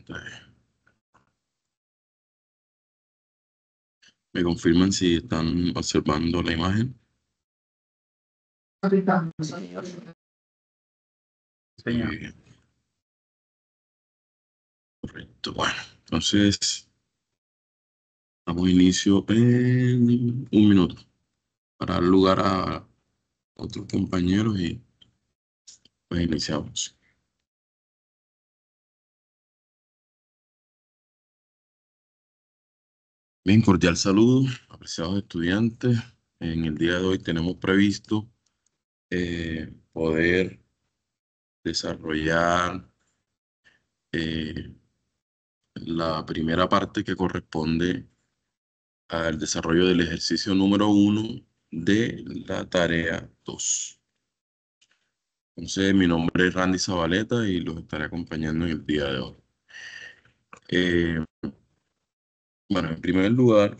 pantalla. ¿Me confirman si están observando la imagen? Señor. Muy bien. Correcto. Bueno, entonces damos inicio en 1 minuto para dar lugar a otros compañeros y pues iniciamos. Bien, cordial saludo, apreciados estudiantes. En el día de hoy tenemos previsto poder desarrollar la primera parte que corresponde al desarrollo del ejercicio número 1 de la tarea 2. Entonces, mi nombre es Randy Zabaleta y los estaré acompañando en el día de hoy. Eh, bueno, en primer lugar,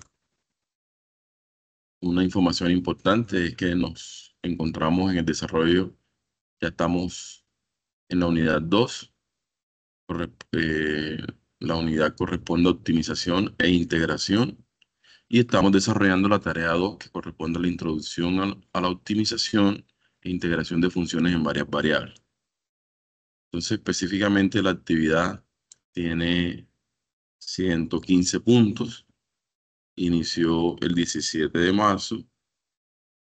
una información importante es que nos encontramos en el desarrollo, ya estamos en la unidad 2. eh, la unidad corresponde a optimización e integración y estamos desarrollando la tarea 2 que corresponde a la introducción a la optimización e integración de funciones en varias variables. Entonces, específicamente la actividad tiene 115 puntos, inició el 17 de marzo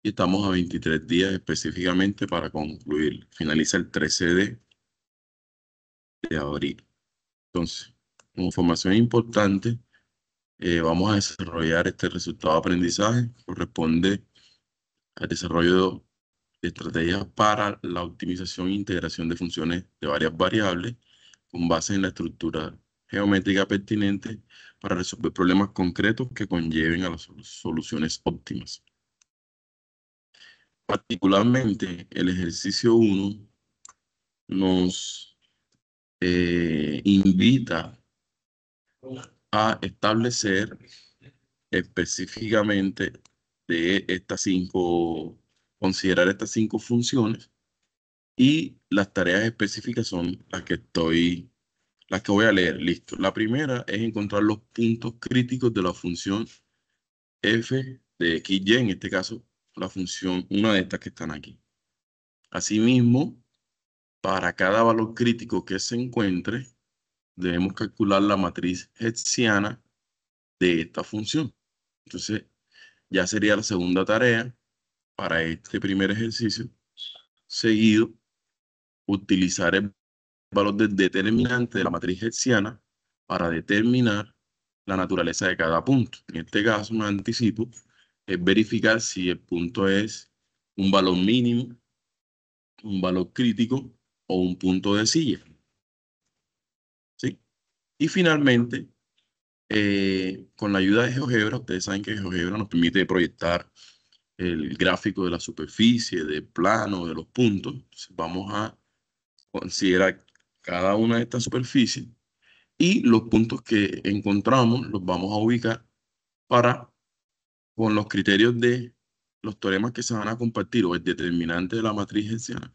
y estamos a 23 días específicamente para concluir. Finaliza el 13 de abril. Entonces, como información importante, vamos a desarrollar este resultado de aprendizaje. Corresponde al desarrollo de estrategias para la optimización e integración de funciones de varias variables con base en la estructura geométrica pertinente para resolver problemas concretos que conlleven a las soluciones óptimas. Particularmente, el ejercicio 1 nos invita a establecer específicamente de estas considerar estas 5 funciones y las tareas específicas son las que voy a leer. Listo. La primera es encontrar los puntos críticos de la función f de x, y, en este caso, la función, una de estas que están aquí. Asimismo, para cada valor crítico que se encuentre, debemos calcular la matriz hertziana de esta función. Entonces, ya sería la segunda tarea para este primer ejercicio. Seguido, utilizar el valor del determinante de la matriz hertziana para determinar la naturaleza de cada punto. En este caso, me anticipo, es verificar si el punto es un valor mínimo, un valor crítico o un punto de silla. ¿Sí? Y finalmente, con la ayuda de GeoGebra, ustedes saben que GeoGebra nos permite proyectar el gráfico de la superficie, del plano, de los puntos. Entonces, vamos a considerar cada una de estas superficies y los puntos que encontramos los vamos a ubicar para, con los criterios de los teoremas que se van a compartir o el determinante de la matriz hertziana,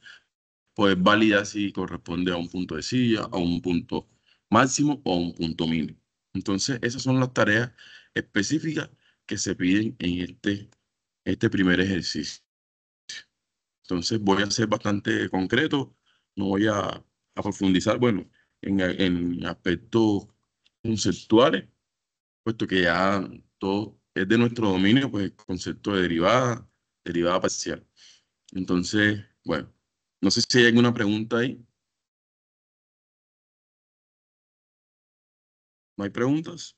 pues validar si corresponde a un punto de silla, a un punto máximo o a un punto mínimo. Entonces, esas son las tareas específicas que se piden en este primer ejercicio. Entonces, voy a ser bastante concreto, no voy a profundizar, bueno, en aspectos conceptuales, puesto que ya todo es de nuestro dominio, pues el concepto de derivada, derivada parcial. Entonces, bueno, no sé si hay alguna pregunta ahí. ¿No hay preguntas?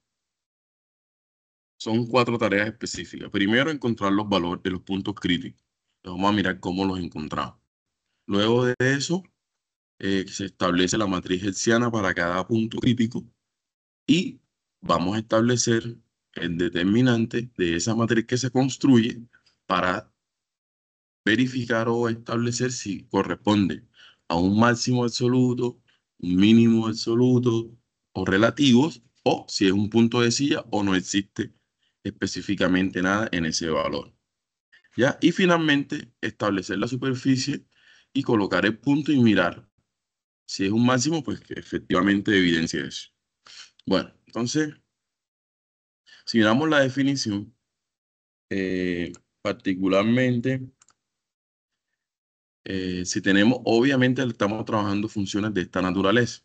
Son 4 tareas específicas. Primero, encontrar los valores de los puntos críticos. Vamos a mirar cómo los encontramos. Luego de eso, se establece la matriz hertziana para cada punto crítico y vamos a establecer el determinante de esa matriz que se construye para verificar o establecer si corresponde a un máximo absoluto, un mínimo absoluto o relativos, o si es un punto de silla o no existe específicamente nada en ese valor. ¿Ya? Y finalmente, establecer la superficie y colocar el punto y mirar si es un máximo, pues que efectivamente evidencia eso. Bueno, entonces, si miramos la definición, particularmente, si tenemos, obviamente estamos trabajando funciones de esta naturaleza,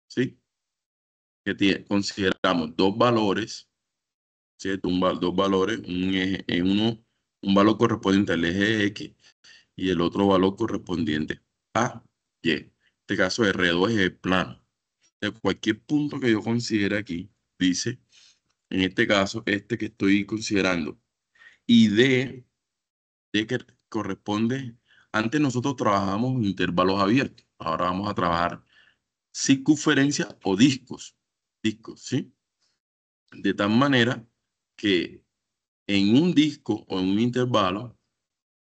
¿sí? Consideramos dos valores, ¿cierto? Dos valores, un valor correspondiente al eje X y el otro valor correspondiente a Y. En este caso, R2 es el plano. De cualquier punto que yo considere aquí, dice, en este caso, este que estoy considerando, y D que corresponde, antes nosotros trabajábamos intervalos abiertos, ahora vamos a trabajar circunferencias o discos, ¿sí? De tal manera que en un disco o en un intervalo,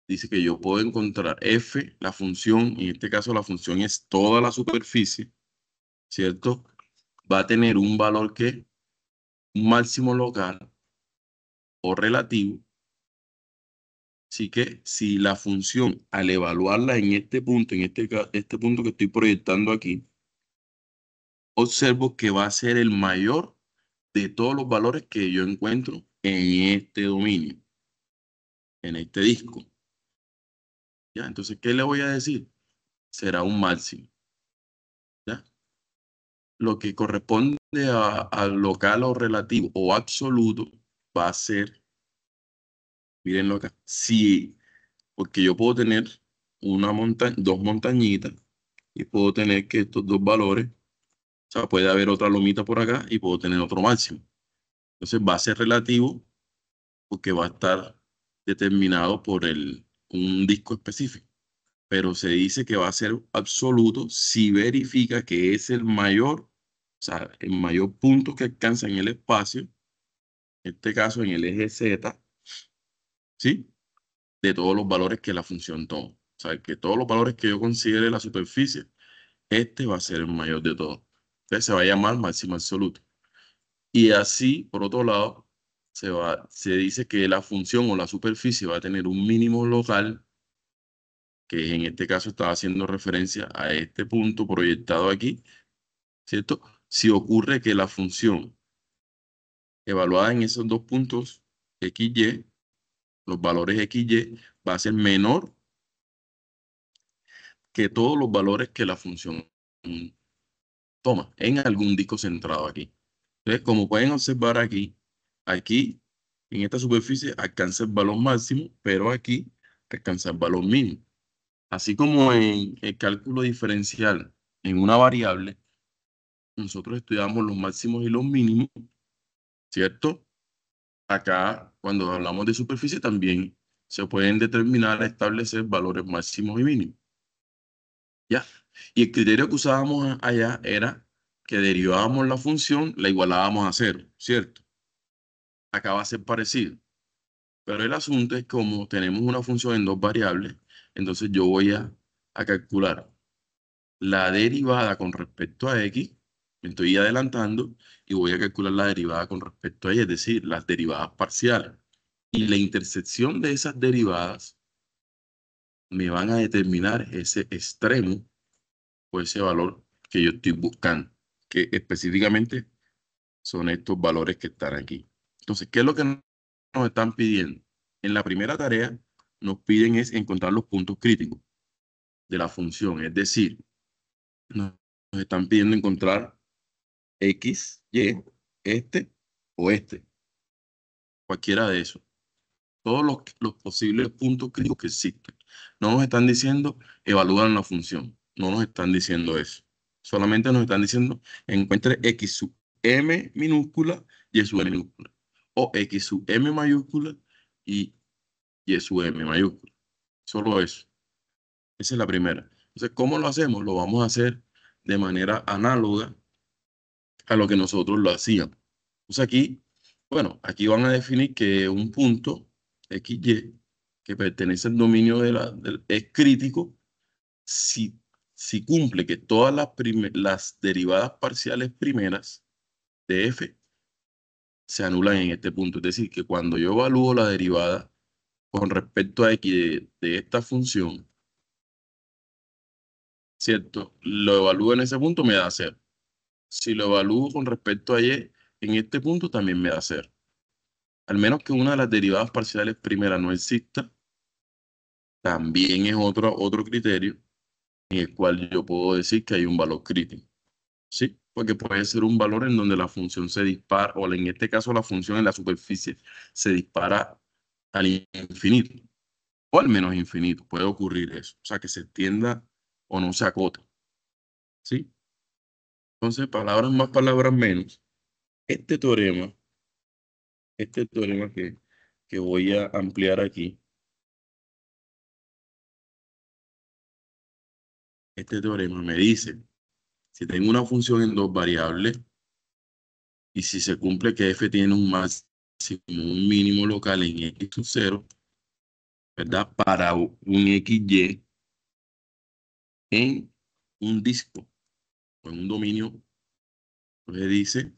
dice que yo puedo encontrar f, la función, en este caso la función es toda la superficie, ¿cierto? Va a tener un valor que, un máximo local o relativo. Así que si la función, al evaluarla en este punto, este punto que estoy proyectando aquí, observo que va a ser el mayor de todos los valores que yo encuentro en este dominio, en este disco. ¿Ya? Entonces, ¿qué le voy a decir? Será un máximo. ¿Ya? Lo que corresponde al local o relativo o absoluto va a ser, mírenlo acá, si, porque yo puedo tener dos montañitas y puedo tener que estos dos valores, o sea, puede haber otra lomita por acá y puedo tener otro máximo. Entonces va a ser relativo porque va a estar determinado por un disco específico. Pero se dice que va a ser absoluto si verifica que es el mayor, o sea, el mayor punto que alcanza en el espacio, en este caso en el eje Z, ¿sí? De todos los valores que la función toma. O sea, que todos los valores que yo considere la superficie, este va a ser el mayor de todos. Entonces se va a llamar máximo absoluto. Y así, por otro lado, se dice que la función o la superficie va a tener un mínimo local, que en este caso estaba haciendo referencia a este punto proyectado aquí, ¿cierto? Si ocurre que la función evaluada en esos dos puntos x, y, los valores x, y, va a ser menor que todos los valores que la función mm, toma en algún disco centrado aquí. Entonces, como pueden observar aquí, en esta superficie alcanza el valor máximo, pero aquí alcanza el valor mínimo. Así como en el cálculo diferencial en una variable, nosotros estudiamos los máximos y los mínimos, ¿cierto? Acá, cuando hablamos de superficie, también se pueden determinar, establecer valores máximos y mínimos. ¿Ya? Y el criterio que usábamos allá era que derivábamos la función, la igualábamos a cero, ¿cierto? Acá va a ser parecido. Pero el asunto es como tenemos una función en dos variables, entonces yo voy a calcular la derivada con respecto a x, me estoy adelantando, y voy a calcular la derivada con respecto a y, es decir, las derivadas parciales. Y la intersección de esas derivadas me van a determinar ese extremo o ese valor que yo estoy buscando, que específicamente son estos valores que están aquí. Entonces, ¿qué es lo que nos están pidiendo? En la primera tarea nos piden es encontrar los puntos críticos de la función, es decir, nos nos están pidiendo encontrar X, Y, este o este, cualquiera de esos. Todos los posibles puntos críticos que existen. No nos están diciendo evalúan la función. No nos están diciendo eso. Solamente nos están diciendo encuentre X sub M minúscula y sub M minúscula. O X sub M mayúscula y Y sub M mayúscula. Solo eso. Esa es la primera. Entonces, ¿cómo lo hacemos? Lo vamos a hacer de manera análoga a lo que nosotros lo hacíamos. Entonces aquí, bueno, aquí van a definir que un punto XY que pertenece al dominio es crítico si, si cumple que todas las derivadas parciales primeras de f se anulan en este punto. Es decir, que cuando yo evalúo la derivada con respecto a x de esta función, ¿cierto? Lo evalúo en ese punto, me da cero. Si lo evalúo con respecto a y, en este punto también me da 0. Al menos que una de las derivadas parciales primeras no exista, también es otro criterio en el cual yo puedo decir que hay un valor crítico. ¿Sí? Porque puede ser un valor en donde la función se dispara, o en este caso la función en la superficie se dispara al infinito, o al menos infinito. Puede ocurrir eso. O sea, que se extienda o no se acote. ¿Sí? Entonces, palabras más, palabras menos. Este teorema, que voy a ampliar aquí, este teorema me dice, si tengo una función en dos variables, y si se cumple que f tiene un máximo, un mínimo local en x sub 0, ¿verdad? Para un XY en un disco o en un dominio, entonces dice,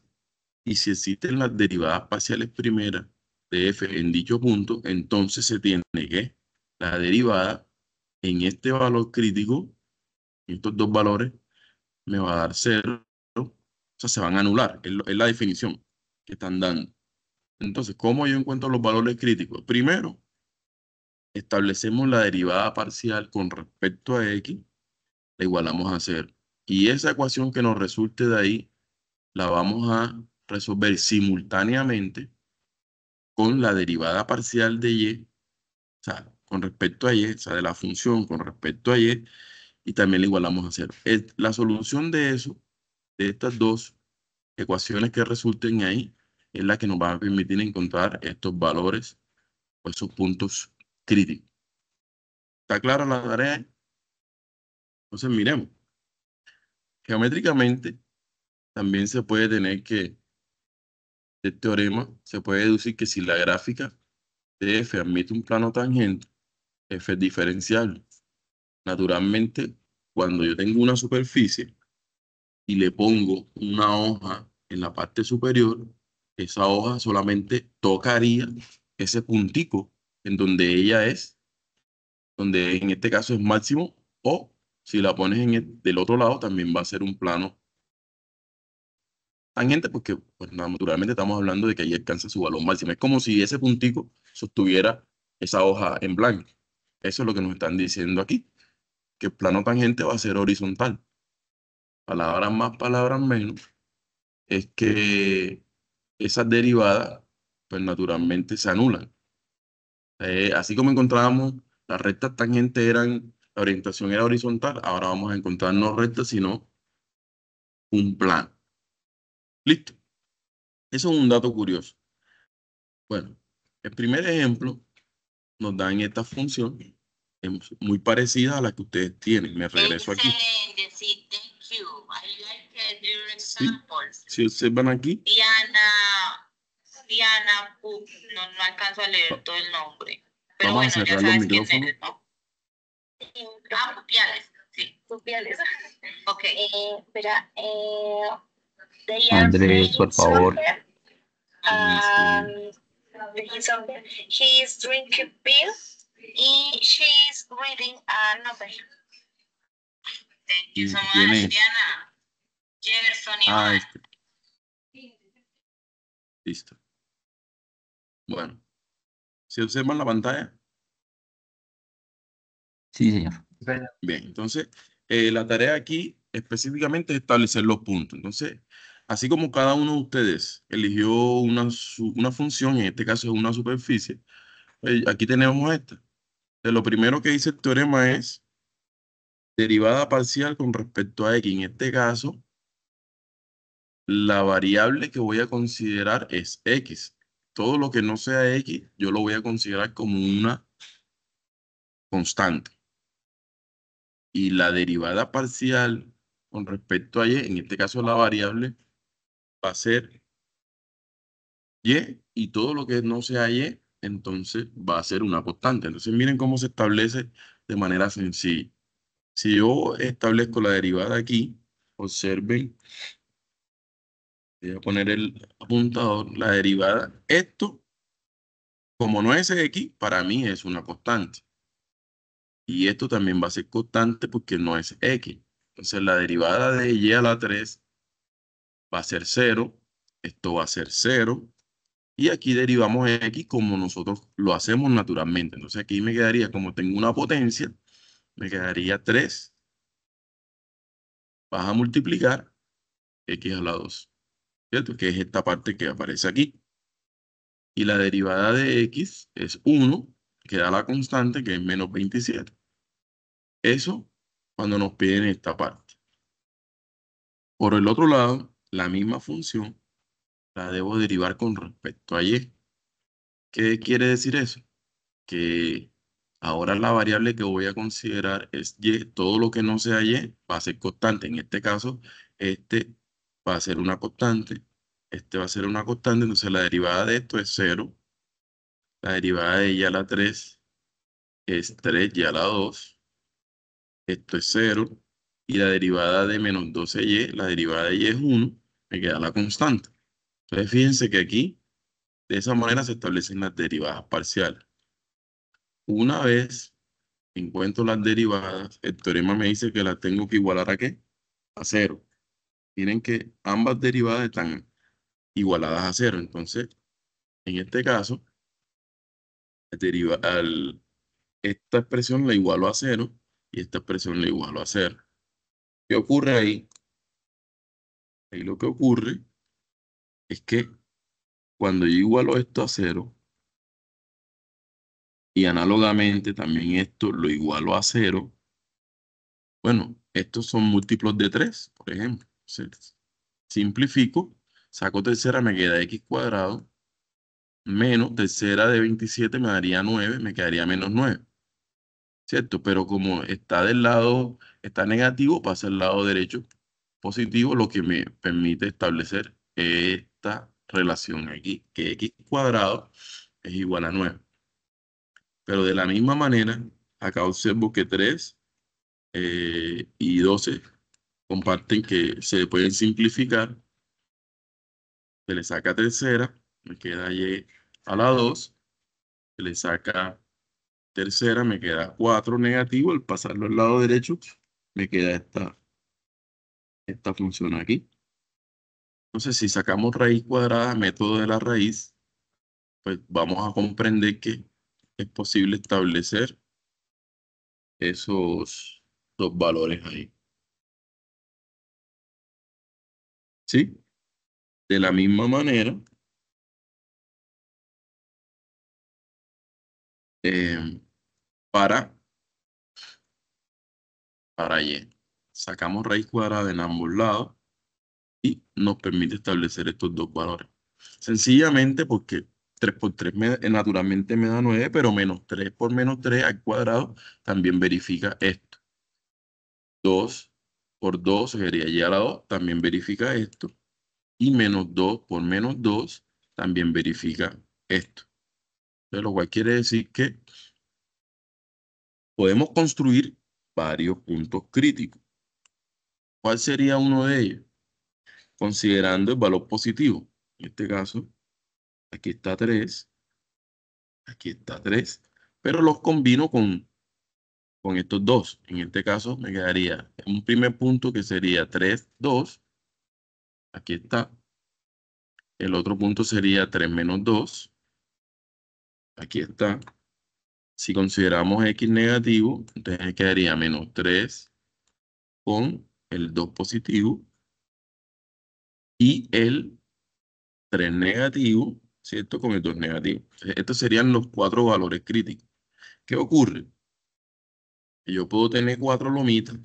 y si existen las derivadas parciales primeras de f en dicho punto, entonces se tiene que la derivada en este valor crítico, estos dos valores, me va a dar 0, o sea, se van a anular, es la definición que están dando. Entonces, ¿cómo yo encuentro los valores críticos? Primero, establecemos la derivada parcial con respecto a x, la igualamos a 0. Y esa ecuación que nos resulte de ahí, la vamos a resolver simultáneamente con la derivada parcial de y, o sea, con respecto a y, o sea, de la función con respecto a y también la igualamos a 0. La solución de eso, de estas dos ecuaciones que resulten ahí, es la que nos va a permitir encontrar estos valores o esos puntos críticos. ¿Está clara la tarea? Entonces, miremos. Geométricamente, también se puede tener que, el teorema, se puede deducir que si la gráfica de f admite un plano tangente, f es diferenciable. Naturalmente, cuando yo tengo una superficie y le pongo una hoja en la parte superior, esa hoja solamente tocaría ese puntico en donde ella es, donde en este caso es máximo, o si la pones del otro lado, también va a ser un plano tangente, porque pues, naturalmente estamos hablando de que ahí alcanza su valor máximo. Es como si ese puntico sostuviera esa hoja en blanco. Eso es lo que nos están diciendo aquí, que el plano tangente va a ser horizontal. Palabras más, palabras menos, es que esas derivadas, pues naturalmente se anulan. Así como encontrábamos las rectas tangentes la orientación era horizontal, ahora vamos a encontrar no rectas, sino un plano. Listo. Eso es un dato curioso. Bueno, el primer ejemplo nos dan esta función muy parecida a la que ustedes tienen. Me regreso aquí. Sí, thank you. I like your ¿Sí? examples. Si observan aquí, Diana, no alcanzo a leer todo el nombre. Pero vamos a bueno, ya cerrar los sabes quién micrófonos. eres, ¿no? Pupiales, sí. Pupiales. Ok. Espera, they are Andrés, por playing favor. soccer. He is drinking beer. Y she's reading a novel. Thank you so ¿Quién much, es? Diana. Jefferson Ah, Iván. este. Listo. Bueno, si observan la pantalla, Sí, señor. bien, entonces la tarea aquí específicamente es establecer los puntos. Entonces, así como cada uno de ustedes eligió una función, en este caso es una superficie, aquí tenemos esta. Lo primero que dice el teorema es derivada parcial con respecto a x. En este caso, la variable que voy a considerar es x. Todo lo que no sea x, yo lo voy a considerar como una constante. Y la derivada parcial con respecto a y, en este caso la variable, va a ser y todo lo que no sea y, entonces va a ser una constante. Entonces miren cómo se establece de manera sencilla. Si yo establezco la derivada aquí, observen, voy a poner el apuntador, la derivada, esto, como no es x, para mí es una constante. Y esto también va a ser constante porque no es x. Entonces la derivada de y a la 3 va a ser 0, esto va a ser 0, y aquí derivamos x como nosotros lo hacemos naturalmente. Entonces aquí me quedaría, como tengo una potencia, me quedaría 3, vas a multiplicar x a la 2, ¿cierto? Que es esta parte que aparece aquí. Y la derivada de x es 1, que da la constante, que es menos 27. Eso cuando nos piden esta parte. Por el otro lado, la misma función la debo derivar con respecto a y. ¿Qué quiere decir eso? Que ahora la variable que voy a considerar es y. Todo lo que no sea y va a ser constante. En este caso, este va a ser una constante. Este va a ser una constante. Entonces la derivada de esto es 0. La derivada de y a la 3 es 3y a la 2. Esto es 0. Y la derivada de menos 12y, la derivada de y es 1. Me queda la constante. Entonces fíjense que aquí, de esa manera se establecen las derivadas parciales. Una vez encuentro las derivadas, el teorema me dice que las tengo que igualar ¿a qué? A 0. Miren que ambas derivadas están igualadas a 0. Entonces, en este caso, esta expresión la igualo a 0 y esta expresión la igualo a 0. ¿Qué ocurre ahí? Ahí lo que ocurre es que cuando yo igualo esto a 0 y análogamente también esto lo igualo a 0, bueno, estos son múltiplos de 3, por ejemplo. Entonces, simplifico, saco tercera, me queda x cuadrado, menos tercera de 27 me daría 9, me quedaría menos 9, ¿cierto? Pero como está del lado, está negativo, pasa al lado derecho positivo, lo que me permite establecer esta relación aquí, que x cuadrado es igual a 9. Pero de la misma manera, acá observo que 3 y 12 comparten que se pueden simplificar. Se le saca tercera, me queda y a la 2. Se le saca tercera, me queda 4 negativo. Al pasarlo al lado derecho, me queda esta función aquí. Entonces, si sacamos raíz cuadrada, método de la raíz, pues vamos a comprender que es posible establecer esos dos valores ahí. ¿Sí? De la misma manera, eh, para, para y. Sacamos raíz cuadrada en ambos lados y nos permite establecer estos dos valores. Sencillamente porque 3 por 3 naturalmente me da 9, pero menos 3 por menos 3 al cuadrado también verifica esto. 2 por 2 sería y a la 2, también verifica esto. Y menos 2 por menos 2 también verifica esto. Entonces, lo cual quiere decir que podemos construir varios puntos críticos. ¿Cuál sería uno de ellos? Considerando el valor positivo. En este caso, aquí está 3, aquí está 3, pero los combino con estos dos. En este caso me quedaría un primer punto que sería 3, 2. Aquí está. El otro punto sería 3 menos 2. Aquí está. Si consideramos x negativo, entonces me quedaría menos 3 con el 2 positivo y el 3 negativo, ¿cierto? Con el 2 negativo. Entonces, estos serían los 4 valores críticos. ¿Qué ocurre? Que yo puedo tener 4 lomitas.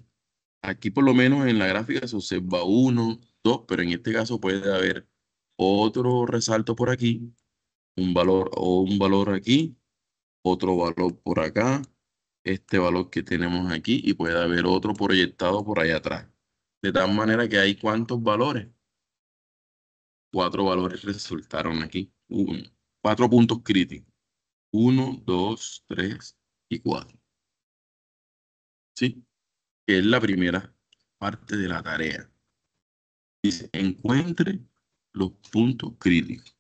Aquí por lo menos en la gráfica se observa 1, 2, pero en este caso puede haber otro resalto por aquí, un valor o un valor aquí, otro valor por acá, este valor que tenemos aquí y puede haber otro proyectado por allá atrás. De tal manera que hay ¿cuántos valores? 4 valores resultaron aquí. 4 puntos críticos. 1, 2, 3 y 4. ¿Sí? Que es la primera parte de la tarea. Dice, encuentre los puntos críticos.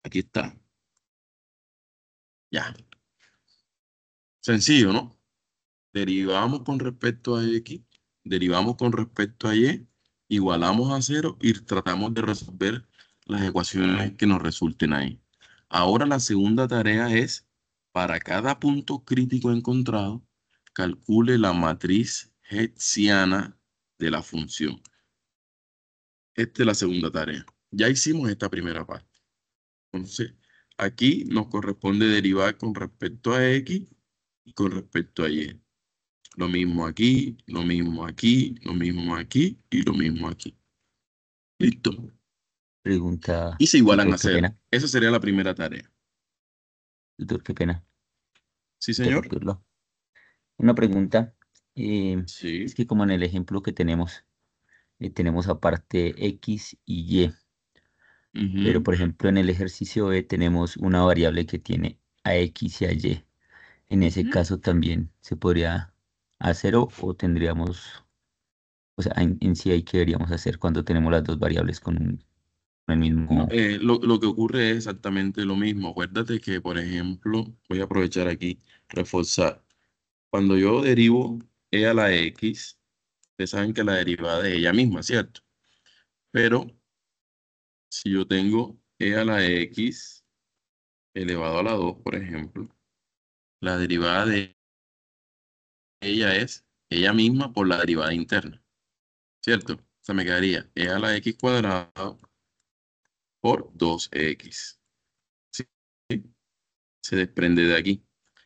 Aquí está. Ya. Sencillo, ¿no? Derivamos con respecto a X, derivamos con respecto a Y igualamos a cero y tratamos de resolver las ecuaciones que nos resulten ahí. Ahora la segunda tarea es, para cada punto crítico encontrado, calcule la matriz hertziana de la función. Esta es la segunda tarea. Ya hicimos esta primera parte. Entonces, aquí nos corresponde derivar con respecto a x y con respecto a y. Lo mismo aquí, lo mismo aquí, lo mismo aquí y lo mismo aquí. Listo. Pregunta, Y se igualan tutor, a qué cero. pena. Esa sería la primera tarea. Tutor, qué pena ¿Sí, señor? interrumpirlo. Una pregunta. Es Sí. que como en el ejemplo que tenemos, tenemos aparte X y Y, pero Ujú. por ejemplo en el ejercicio B tenemos una variable que tiene a X y a Y. En ese Ujú. caso también se podría hacer o tendríamos, o sea, en sí ahí qué deberíamos hacer cuando tenemos las dos variables con el No, mismo. lo que ocurre es exactamente lo mismo. Acuérdate que, por ejemplo, voy a aprovechar aquí, reforzar. Cuando yo derivo e a la x, ustedes saben que la derivada es ella misma, ¿cierto? Pero si yo tengo e a la x elevado a la 2, por ejemplo, la derivada de ella es ella misma por la derivada interna, ¿cierto? O sea, me quedaría e a la x cuadrado por 2x. ¿Sí? Se desprende de aquí.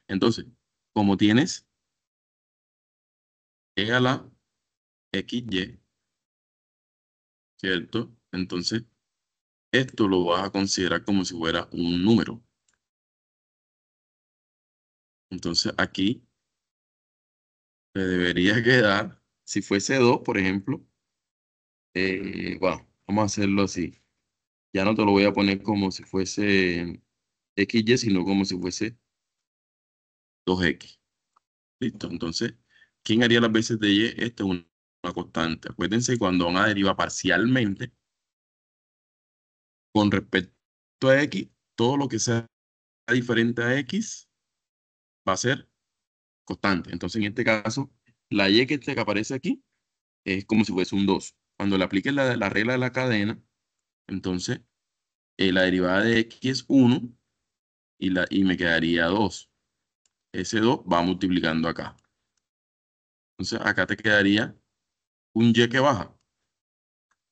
Entonces, como tienes e a la xy, ¿cierto? Entonces, esto lo vas a considerar como si fuera un número. Entonces, aquí te debería quedar, si fuese 2 por ejemplo, bueno, vamos a hacerlo así. Ya no te lo voy a poner como si fuese xy, sino como si fuese 2x. Listo. Entonces, ¿quién haría las veces de y? Esta es una constante. Acuérdense, cuando van a derivar parcialmente con respecto a x, todo lo que sea diferente a x va a ser constante. Entonces, en este caso, la y que aparece aquí es como si fuese un 2. Cuando le apliques la regla de la cadena, entonces la derivada de x es 1 y me quedaría 2. Ese 2 va multiplicando acá. Entonces, acá te quedaría un y que baja,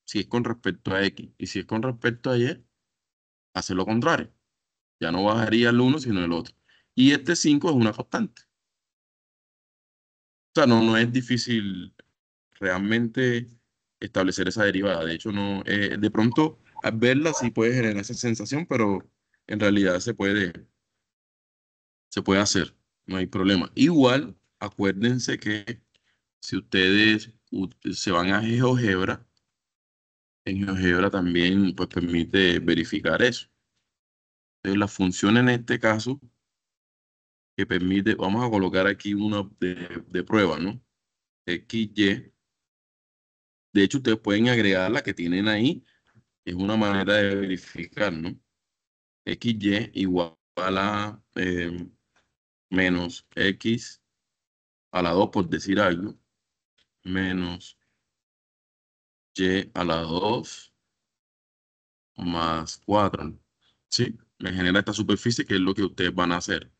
si es con respecto a x. Y si es con respecto a y, hace lo contrario. Ya no bajaría el uno, sino el otro. Y este 5 es una constante. O sea, no es difícil realmente establecer esa derivada. De hecho, no, de pronto al verla sí puede generar esa sensación, pero en realidad se puede hacer, no hay problema. Igual, acuérdense que si ustedes se van a GeoGebra, en GeoGebra también pues, permite verificar eso. Entonces, la función en este caso que permite, vamos a colocar aquí una de prueba, ¿no? XY. De hecho, ustedes pueden agregar la que tienen ahí. Es una manera de verificar, ¿no? XY igual a menos X a la 2 por decir algo, menos Y a la 2 más 4. ¿Sí? Me genera esta superficie que es lo que ustedes van a hacer.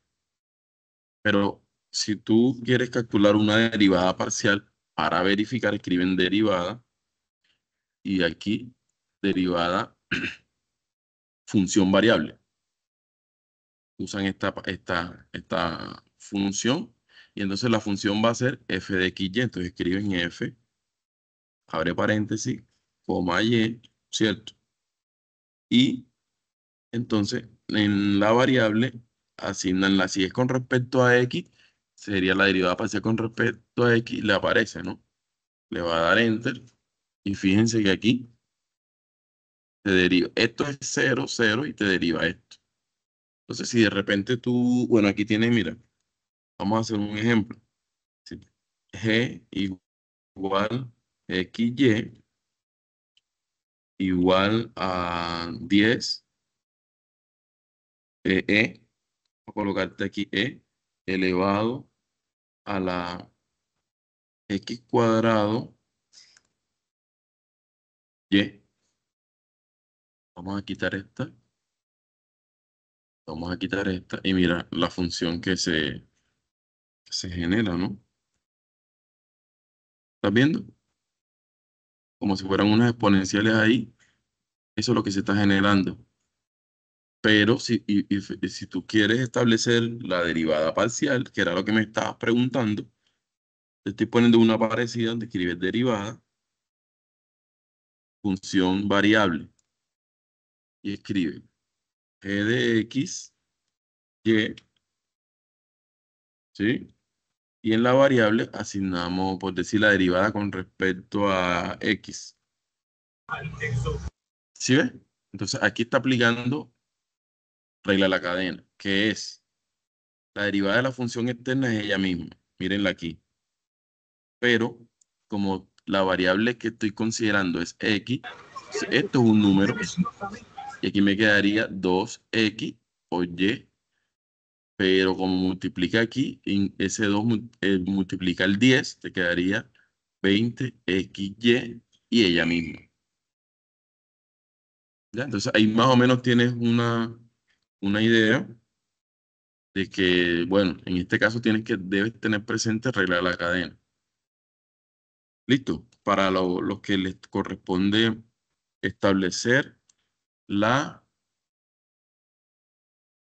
Pero si tú quieres calcular una derivada parcial para verificar, escriben derivada y aquí derivada función variable. Usan esta función y entonces la función va a ser f de xy. Entonces escriben f, abre paréntesis, coma y, ¿cierto? Y entonces en la variable asignanla, si es con respecto a x, sería la derivada parcial con respecto a x, le aparece, ¿no? Le va a dar enter y fíjense que aquí te deriva, esto es 0, 0 y te deriva esto. Entonces si de repente tú, bueno, aquí tienes, mira, vamos a hacer un ejemplo. Si G igual XY igual a 10 voy a colocarte aquí elevado a la X cuadrado Y. Vamos a quitar esta. Vamos a quitar esta. Y mira la función que se genera, ¿no? ¿Estás viendo? Como si fueran unas exponenciales ahí. Eso es lo que se está generando. Pero si tú quieres establecer la derivada parcial, que era lo que me estabas preguntando, te estoy poniendo una parecida donde escribes derivada, función variable, y escribe g de x, y, ¿sí? Y en la variable asignamos, por decir, la derivada con respecto a x. ¿Sí ves? Entonces aquí está aplicando regla de la cadena, que es la derivada de la función externa es ella misma. Mírenla aquí. Pero como la variable que estoy considerando es x, esto es un número, y aquí me quedaría 2x por y, pero como multiplica aquí, en ese 2 multiplica el 10, te quedaría 20xy y ella misma. ¿Ya? Entonces ahí más o menos tienes una idea de que, bueno, en este caso debes tener presente regla de la cadena. Listo. Para los que les corresponde establecer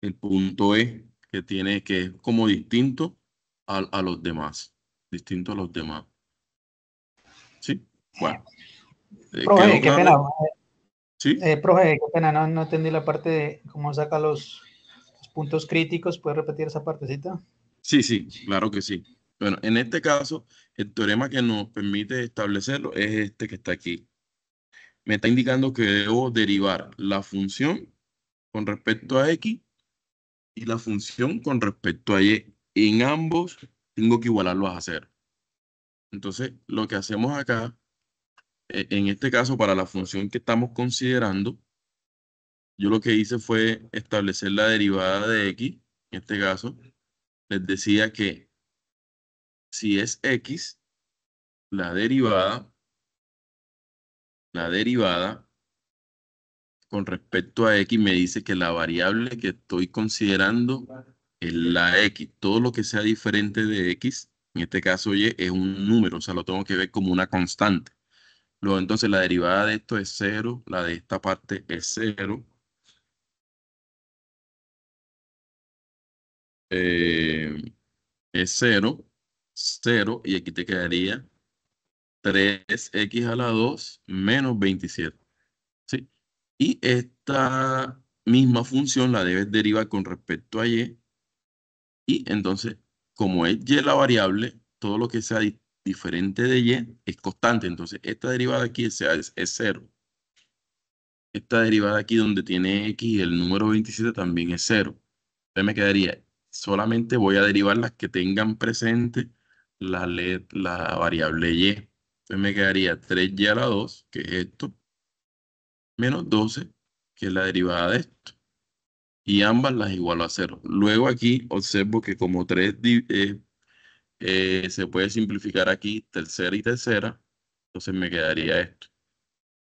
el punto E que es como distinto a los demás. Distinto a los demás. ¿Sí? Bueno, ¿quedó Profe, qué pena. claro? ¿Sí? Profe, qué pena, no entendí la parte de cómo saca los puntos críticos. ¿Puede repetir esa partecita? Sí, claro que sí. Bueno, en este caso, el teorema que nos permite establecerlo es este que está aquí. Me está indicando que debo derivar la función con respecto a x y la función con respecto a y. En ambos tengo que igualarlos a cero. Entonces, lo que hacemos acá, en este caso, para la función que estamos considerando, yo lo que hice fue establecer la derivada de x. En este caso, les decía que si es x, la derivada con respecto a x me dice que la variable que estoy considerando es la x. Todo lo que sea diferente de x, en este caso y, es un número, o sea, lo tengo que ver como una constante. Luego, entonces, la derivada de esto es 0, la de esta parte es 0. Es 0, 0, y aquí te quedaría 3x a la 2 menos 27. ¿Sí? Y esta misma función la debes derivar con respecto a y. Y entonces, como es y la variable, todo lo que sea diferente de y es constante. Entonces, esta derivada aquí es 0. Esta derivada aquí donde tiene x y el número 27 también es 0. Entonces me quedaría, solamente voy a derivar las que tengan presente la variable y. Entonces me quedaría 3y a la 2, que es esto, menos 12, que es la derivada de esto. Y ambas las igualo a 0. Luego aquí observo que como 3 se puede simplificar aquí tercera y tercera, entonces me quedaría esto.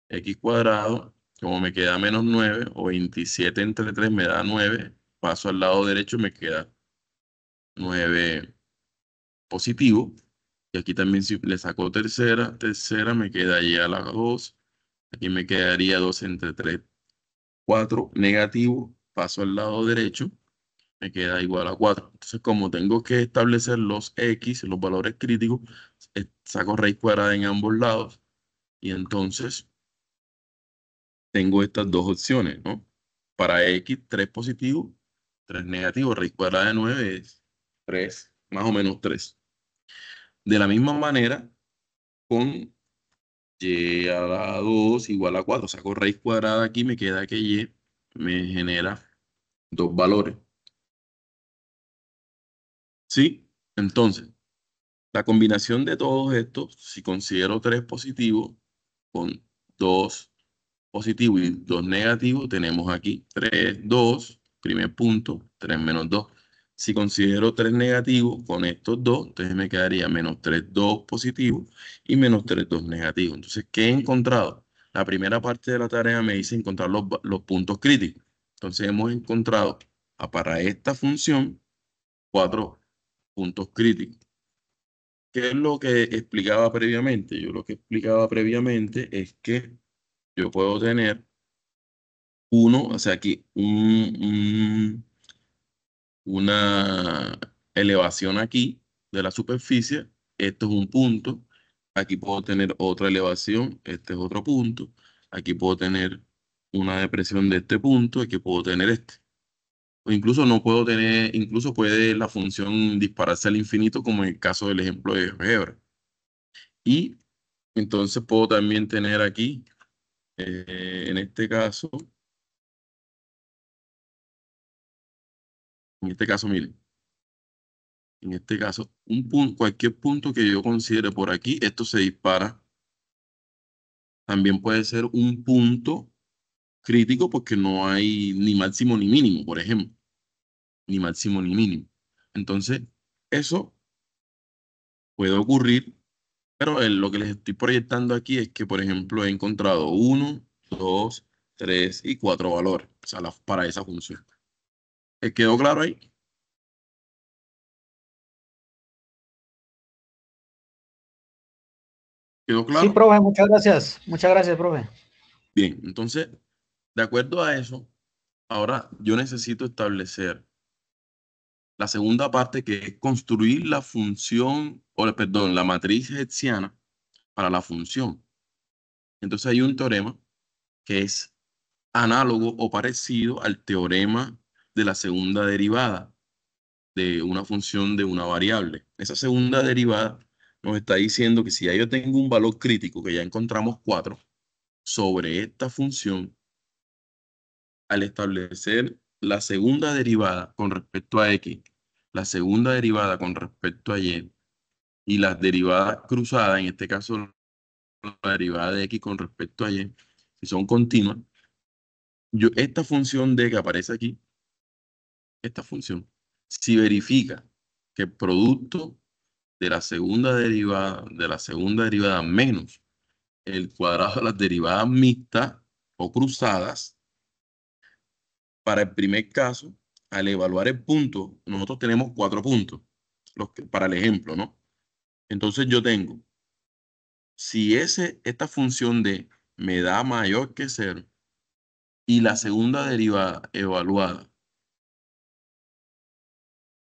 X cuadrado, como me queda menos 9, o 27 entre 3 me da 9, paso al lado derecho, me queda 9 positivo. Y aquí también si le saco tercera me queda y a la 2. Aquí me quedaría 2 entre 3, 4 negativo, paso al lado derecho, me queda igual a 4. Entonces, como tengo que establecer los x, los valores críticos, saco raíz cuadrada en ambos lados. Y entonces tengo estas dos opciones, ¿no? Para x, 3 positivo, 3 negativo. Raíz cuadrada de 9 es 3, más o menos 3. De la misma manera, con y a la 2 igual a 4. Saco raíz cuadrada aquí, me queda que y me genera dos valores. ¿Sí? Entonces, la combinación de todos estos, si considero 3 positivos con 2 positivos y 2 negativos, tenemos aquí 3, 2, primer punto, 3 menos 2. Si considero 3 negativos con estos dos, entonces me quedaría menos 3, 2 positivos y menos 3, 2 negativos. Entonces, ¿qué he encontrado? La primera parte de la tarea me dice encontrar los puntos críticos. Entonces hemos encontrado para esta función 4 puntos críticos. ¿Qué es lo que explicaba previamente? Yo lo que explicaba previamente es que yo puedo tener o sea, aquí una elevación aquí de la superficie. Esto es un punto. Aquí puedo tener otra elevación. Este es otro punto. Aquí puedo tener una depresión de este punto. Aquí puedo tener este. O incluso no puedo tener, incluso puede la función dispararse al infinito, como en el caso del ejemplo de GeoGebra. Y entonces puedo también tener aquí, en este caso, miren, en este caso, cualquier punto que yo considere por aquí, esto se dispara. También puede ser un punto crítico porque no hay ni máximo ni mínimo, por ejemplo, ni máximo ni mínimo. Entonces, eso puede ocurrir, pero lo que les estoy proyectando aquí es que, por ejemplo, he encontrado 1, 2, 3 y 4 valores, o sea, para esa función. ¿Quedó claro ahí? ¿Quedó Sí, claro? profe, muchas gracias. Muchas gracias, profe. Bien, entonces, de acuerdo a eso, ahora yo necesito establecer la segunda parte, que es construir la función, perdón, la matriz hertziana para la función. Entonces hay un teorema que es análogo o parecido al teorema de la segunda derivada de una función de una variable. Esa segunda derivada nos está diciendo que si ya yo tengo un valor crítico, que ya encontramos 4, sobre esta función, al establecer la segunda derivada con respecto a x, la segunda derivada con respecto a y las derivadas cruzadas, en este caso la derivada de x con respecto a y, si son continuas, esta función d que aparece aquí, esta función, si verifica que el producto de la segunda derivada menos el cuadrado de las derivadas mixtas o cruzadas, para el primer caso, al evaluar el punto, nosotros tenemos 4 puntos, para el ejemplo, ¿no? Entonces yo tengo, si esta función de me da mayor que 0 y la segunda derivada evaluada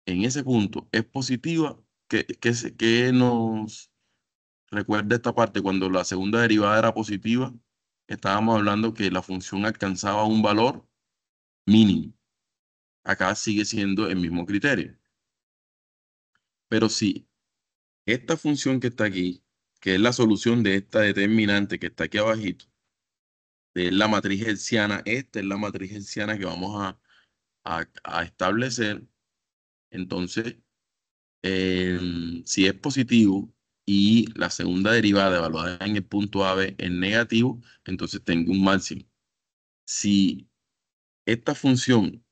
en ese punto es positiva, que nos recuerda esta parte, cuando la segunda derivada era positiva, estábamos hablando que la función alcanzaba un valor mínimo. Acá sigue siendo el mismo criterio. Pero si esta función que está aquí, que es la solución de esta determinante que está aquí abajito, es la matriz hertziana, esta es la matriz hertziana que vamos a establecer. Entonces, si es positivo y la segunda derivada evaluada en el punto AB es negativo, entonces tengo un máximo. Si esta función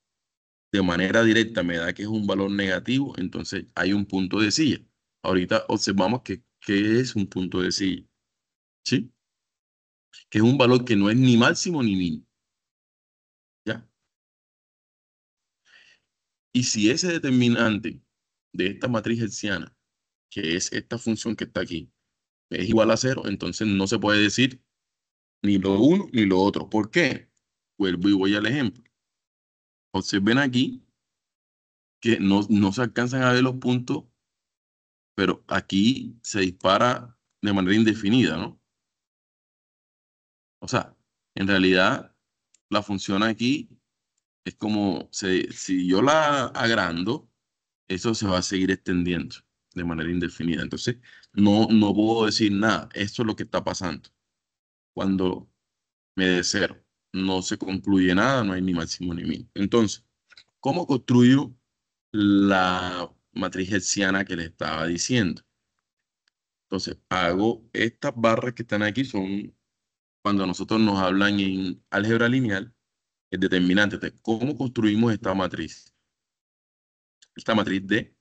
de manera directa me da que es un valor negativo, entonces hay un punto de silla. Ahorita observamos que es un punto de silla, ¿sí? Que es un valor que no es ni máximo ni mínimo, ¿ya? Y si ese determinante de esta matriz hertziana, que es esta función que está aquí, es igual a 0, entonces no se puede decir ni lo uno ni lo otro. ¿Por qué? Vuelvo y voy al ejemplo. Observen aquí que no se alcanzan a ver los puntos, pero aquí se dispara de manera indefinida, ¿no? O sea, en realidad la función aquí es como, si yo la agrando, eso se va a seguir extendiendo de manera indefinida. Entonces, no puedo decir nada. Esto es lo que está pasando. Cuando me de cero, no se concluye nada, no hay ni máximo ni mínimo. Entonces, ¿cómo construyo la matriz hertziana que le estaba diciendo? Entonces, hago estas barras que están aquí, son cuando nosotros nos hablan en álgebra lineal, el determinante. Entonces, ¿cómo construimos esta matriz? Esta matriz D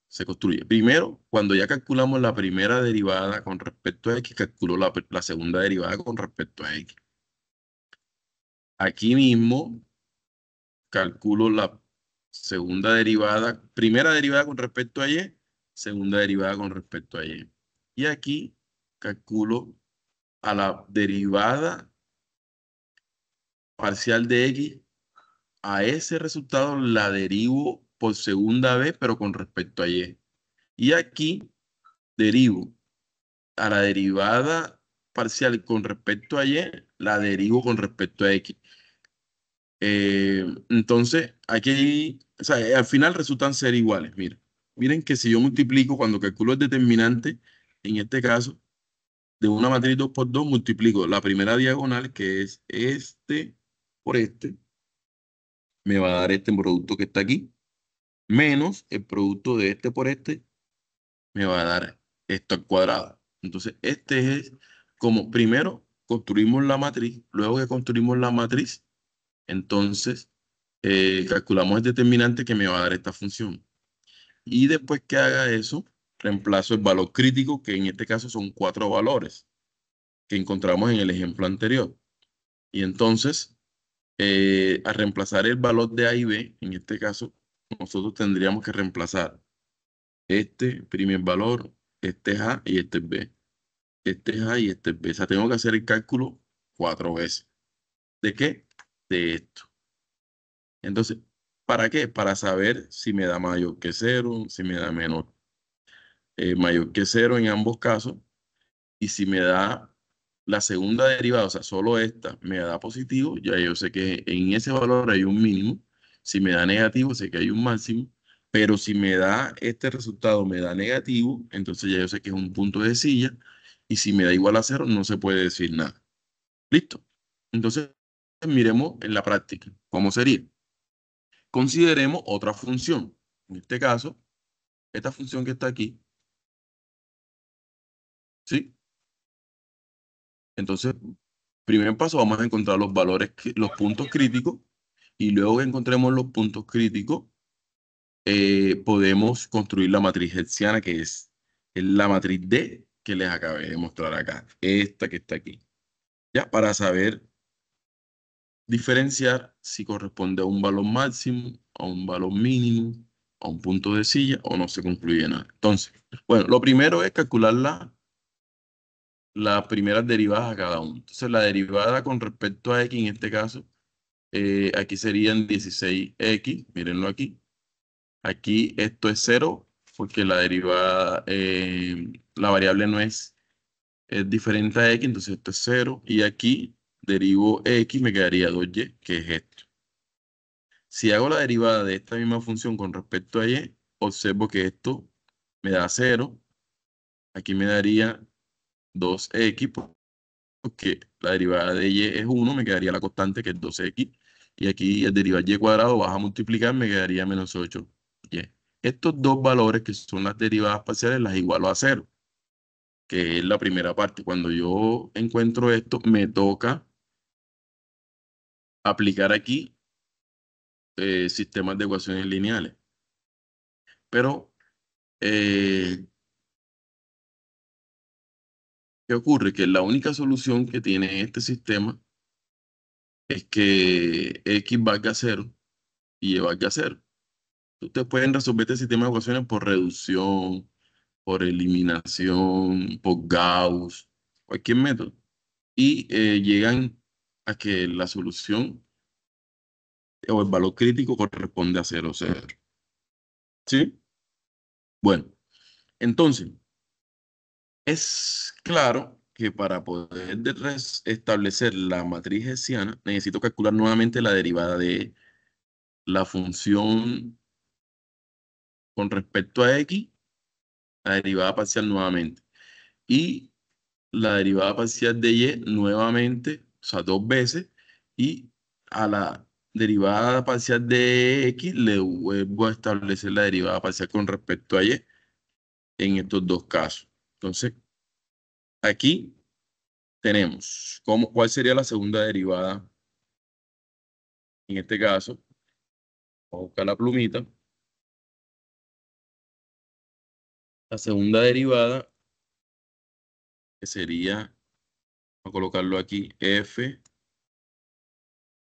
se construye. Primero, cuando ya calculamos la primera derivada con respecto a X, calculo la segunda derivada con respecto a X. Aquí mismo calculo la segunda derivada, primera derivada con respecto a y, segunda derivada con respecto a y. Y aquí calculo a la derivada parcial de x, a ese resultado la derivo por segunda vez, pero con respecto a y. Y aquí derivo a la derivada parcial con respecto a y, la derivo con respecto a x. Entonces, aquí, o sea, al final resultan ser iguales. Miren que si yo multiplico, cuando calculo el determinante, en este caso, de una matriz 2 por 2 multiplico la primera diagonal, que es este por este, me va a dar este producto que está aquí, menos el producto de este por este, me va a dar esto al cuadrado. Entonces, este es como primero construimos la matriz, luego que construimos la matriz, entonces calculamos el determinante que me va a dar esta función. Y después que haga eso, reemplazo el valor crítico, que en este caso son 4 valores que encontramos en el ejemplo anterior. Y entonces, al reemplazar el valor de A y B, en este caso, nosotros tendríamos que reemplazar este primer valor, este es A y este es B. Este es A y este es B. O sea, tengo que hacer el cálculo 4 veces. ¿De qué? De esto. Entonces, ¿para qué? Para saber si me da mayor que 0, si me da menor, mayor que 0 en ambos casos, y si me da la segunda derivada, o sea, solo esta, me da positivo, ya yo sé que en ese valor hay un mínimo. Si me da negativo, sé que hay un máximo. Pero si me da este resultado, me da negativo, entonces ya yo sé que es un punto de silla. Y si me da igual a 0, no se puede decir nada. ¿Listo? Entonces, miremos en la práctica. ¿Cómo sería? Consideremos otra función. En este caso, esta función que está aquí, ¿sí? Entonces, primer paso, vamos a encontrar los valores, los puntos críticos, y luego que encontremos los puntos críticos, podemos construir la matriz hertziana, que es la matriz D que les acabé de mostrar acá, esta que está aquí, ya, para saber diferenciar si corresponde a un valor máximo, a un valor mínimo, a un punto de silla, o no se concluye nada. Entonces, bueno, lo primero es calcular las primeras derivadas a cada uno. Entonces, la derivada con respecto a x, en este caso, aquí serían 16x, mírenlo aquí. Aquí esto es 0, porque la derivada, la variable no es diferente a x, entonces esto es 0. Y aquí derivo x, me quedaría 2y, que es esto. Si hago la derivada de esta misma función con respecto a y, observo que esto me da 0. Aquí me daría 2x, porque la derivada de y es 1, me quedaría la constante que es 2x. Y aquí el derivar y cuadrado vas a multiplicar, me quedaría menos 8y. Estos dos valores, que son las derivadas parciales, las igualo a 0, que es la primera parte. Cuando yo encuentro esto, me toca aplicar aquí sistemas de ecuaciones lineales. Pero, ¿qué ocurre? Que la única solución que tiene este sistema es que x valga 0 y y valga 0. Ustedes pueden resolver este sistema de ecuaciones por reducción, por eliminación, por Gauss, cualquier método. Y llegan a que la solución o el valor crítico corresponde a 0, 0. ¿Sí? Bueno, entonces, es claro que para poder establecer la matriz hessiana, necesito calcular nuevamente la derivada de la función con respecto a x, la derivada parcial nuevamente. Y la derivada parcial de y nuevamente, o sea, 2 veces, y a la derivada parcial de x le vuelvo a establecer la derivada parcial con respecto a y en estos dos casos. Entonces, aquí tenemos cuál sería la segunda derivada en este caso. Vamos a buscar la plumita. La segunda derivada, que sería, vamos a colocarlo aquí, f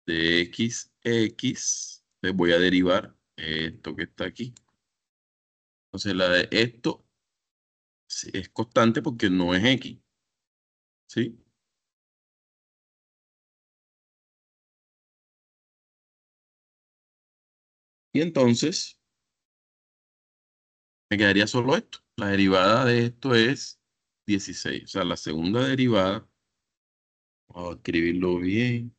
de x, les voy a derivar esto que está aquí. Entonces la de esto es constante porque no es x, ¿sí? Y entonces me quedaría solo esto. La derivada de esto es 16. O sea, la segunda derivada, vamos a escribirlo bien.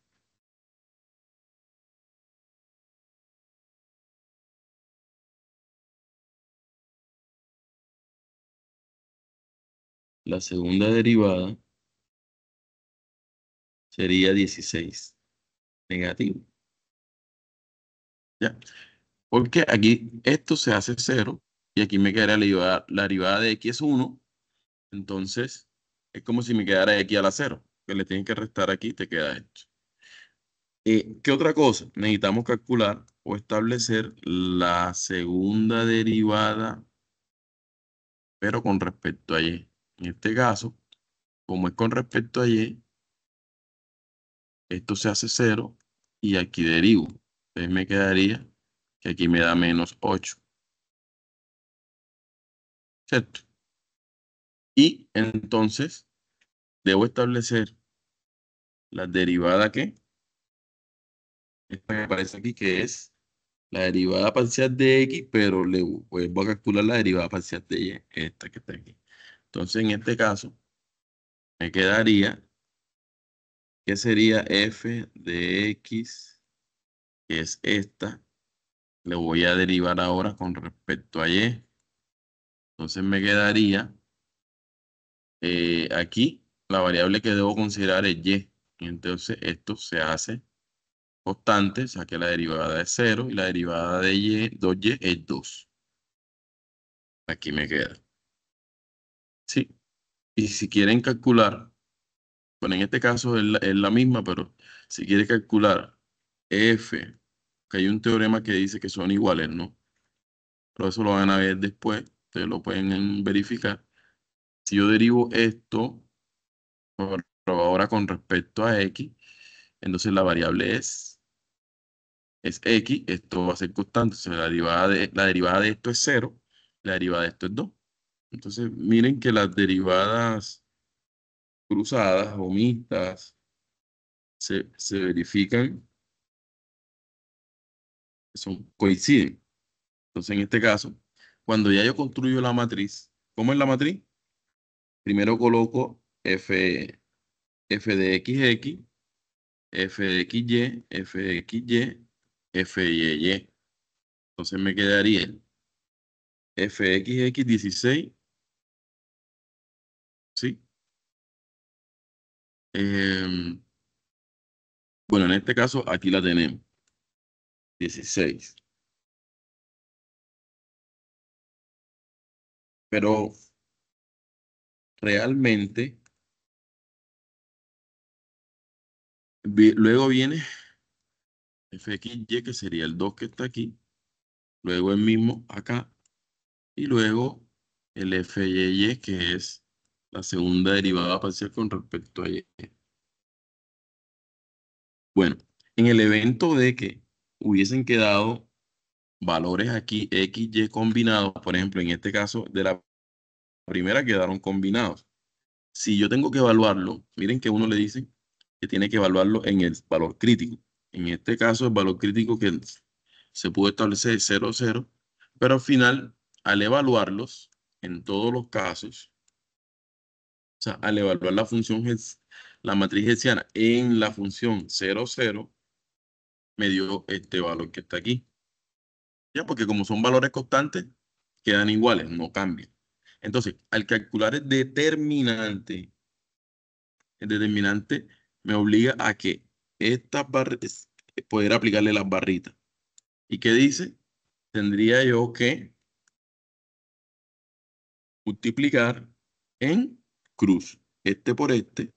La segunda derivada sería 16 negativo. ¿Ya? Porque aquí esto se hace 0 y aquí me quedaría la derivada de x es 1. Entonces, es como si me quedara x a la 0. Que le tienen que restar aquí, te queda esto. ¿Qué otra cosa? Necesitamos calcular o establecer la segunda derivada, pero con respecto a y. En este caso, como es con respecto a y, esto se hace 0 y aquí derivo. Entonces me quedaría que aquí me da menos 8. ¿Cierto? Y entonces debo establecer la derivada que, esta me aparece aquí, que es la derivada parcial de x, pero le vuelvo a calcular la derivada parcial de y, esta que está aquí. Entonces, en este caso, me quedaría que sería f de x, que es esta. Le voy a derivar ahora con respecto a y. Entonces, me quedaría aquí, la variable que debo considerar es y. Entonces, esto se hace constante, o sea que la derivada es 0 y la derivada de y, 2y es 2. Aquí me queda. Sí. Y si quieren calcular, bueno, en este caso es la misma, pero si quieren calcular f, que hay un teorema que dice que son iguales, ¿no? Pero eso lo van a ver después, ustedes lo pueden verificar. Si yo derivo esto, pero ahora con respecto a x, entonces la variable es x, esto va a ser constante, o sea, la derivada de esto es 0, la derivada de esto es 2. Entonces, miren que las derivadas cruzadas o mixtas se verifican, coinciden. Entonces, en este caso, cuando ya yo construyo la matriz, ¿cómo es la matriz? Primero coloco f de x, f de xy, f de xy, f de y. Entonces me quedaría fxx 16, ¿sí? Em, bueno, en este caso, aquí la tenemos, 16. Pero realmente, luego viene fxy, que sería el 2 que está aquí, luego el mismo acá, y luego el fy, que es la segunda derivada parcial con respecto a y. Bueno, en el evento de que hubiesen quedado valores aquí x, y combinados, por ejemplo, en este caso de la primera quedaron combinados. Si yo tengo que evaluarlo, miren que uno le dice que tiene que evaluarlo en el valor crítico. En este caso, el valor crítico que se pudo establecer es 0, 0, pero al final, al evaluarlos, en todos los casos, o sea, al evaluar la función, la matriz hessiana en la función 0, 0, me dio este valor que está aquí. Ya, porque como son valores constantes, quedan iguales, no cambian. Entonces, al calcular el determinante me obliga a que estas barras, poder aplicarle las barritas. ¿Y qué dice? Tendría yo que multiplicar en cruz, este por este,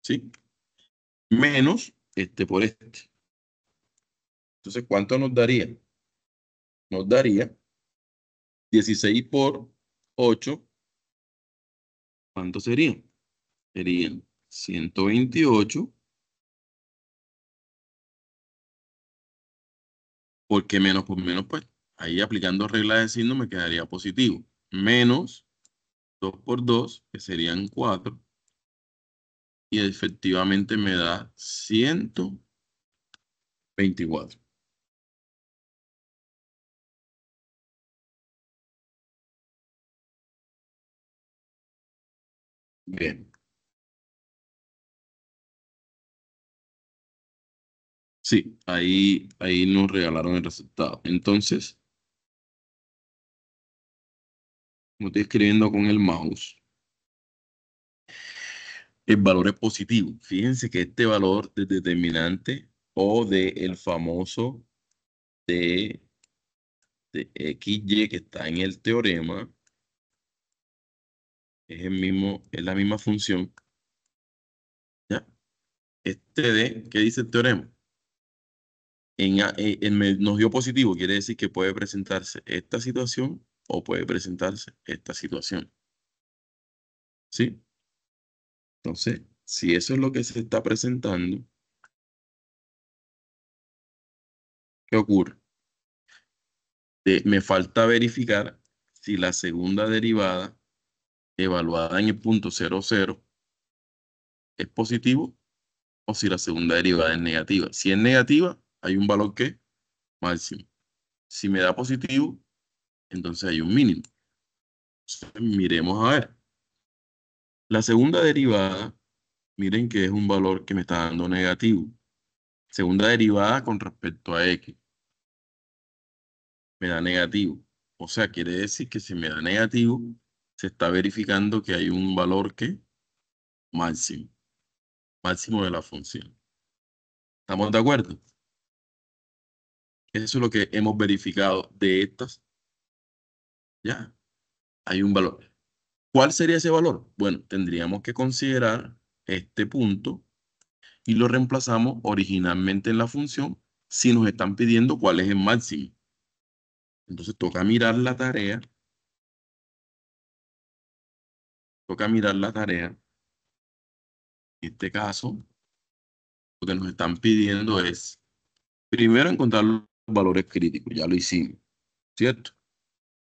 ¿sí? Menos este por este. Entonces, ¿cuánto nos daría? Nos daría 16 por 8. ¿Cuánto serían? Serían 128 porque menos por menos, pues, ahí aplicando regla de signo me quedaría positivo. Menos 2 por 2, que serían 4, y efectivamente me da 124. Bien. Sí, ahí nos regalaron el resultado. Entonces, como estoy escribiendo con el mouse, el valor es positivo. Fíjense que este valor de determinante o de el famoso de, de XY que está en el teorema es la misma función. ¿Ya? Este de, ¿qué dice el teorema? Nos dio positivo, quiere decir que puede presentarse esta situación o puede presentarse esta situación. ¿Sí? Entonces, si eso es lo que se está presentando, ¿qué ocurre? Me falta verificar si la segunda derivada evaluada en el punto 00 es positivo o si la segunda derivada es negativa. Si es negativa, hay un valor que máximo. Si me da positivo, entonces hay un mínimo. Entonces, miremos a ver. La segunda derivada, miren que es un valor que me está dando negativo. Segunda derivada con respecto a x, me da negativo. O sea, quiere decir que si me da negativo, se está verificando que hay un valor que máximo, máximo de la función. ¿Estamos de acuerdo? Eso es lo que hemos verificado de estas. Ya, hay un valor. ¿Cuál sería ese valor? Bueno, tendríamos que considerar este punto y lo reemplazamos originalmente en la función si nos están pidiendo cuál es el máximo. Entonces toca mirar la tarea. En este caso, lo que nos están pidiendo es, primero, encontrar los valores críticos. Ya lo hicimos, ¿cierto?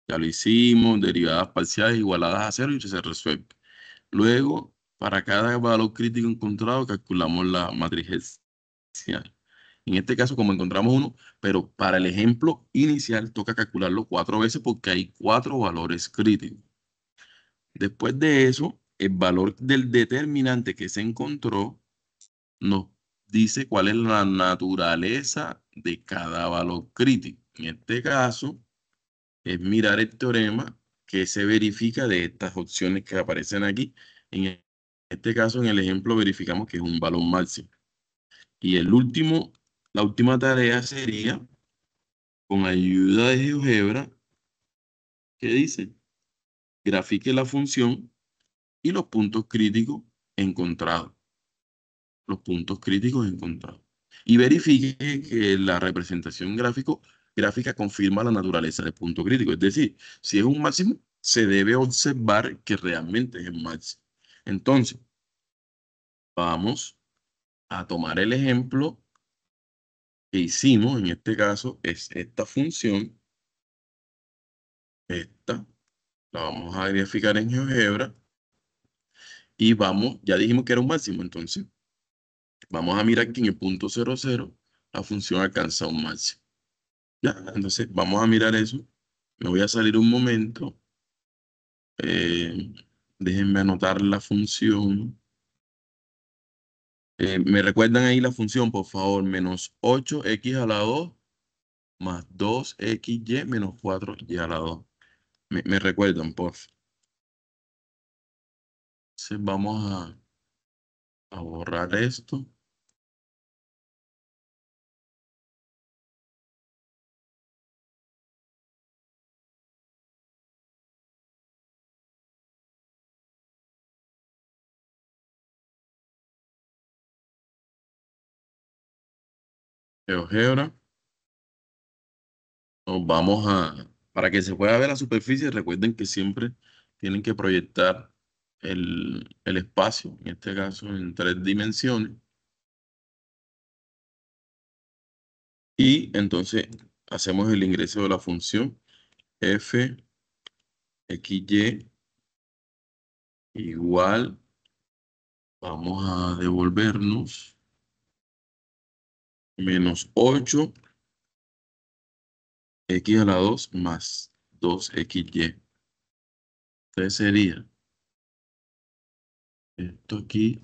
Ya lo hicimos, derivadas parciales igualadas a cero y se resuelve. Luego, para cada valor crítico encontrado, calculamos la matriz hessiana. En este caso, como encontramos uno, pero para el ejemplo inicial toca calcularlo 4 veces porque hay 4 valores críticos. Después de eso, el valor del determinante que se encontró nos dice cuál es la naturaleza de cada valor crítico. En este caso, es mirar el teorema que se verifica de estas opciones que aparecen aquí. En este caso, en el ejemplo, verificamos que es un valor máximo. Y la última tarea sería, con ayuda de GeoGebra, ¿qué dice? Grafique la función y los puntos críticos encontrados. Los puntos críticos encontrados. Y verifique que la representación gráfica confirma la naturaleza del punto crítico. Es decir, si es un máximo, se debe observar que realmente es el máximo. Entonces, vamos a tomar el ejemplo que hicimos. En este caso, es esta función. Esta. La vamos a graficar en GeoGebra. Y vamos, ya dijimos que era un máximo. Entonces, vamos a mirar que en el punto 00 la función alcanza un máximo. Ya, entonces vamos a mirar eso. Me voy a salir un momento. Eh, Déjenme anotar la función. ¿Me recuerdan ahí la función, por favor? Menos 8x a la 2 más 2xy menos 4y a la 2. Me recuerdan, por favor. Entonces vamos a borrar esto. GeoGebra. Para que se pueda ver la superficie, recuerden que siempre tienen que proyectar el espacio, en este caso en 3 dimensiones. Y entonces hacemos el ingreso de la función f xy igual, vamos a devolvernos menos 8 x a la 2 más 2xy. Entonces sería esto aquí,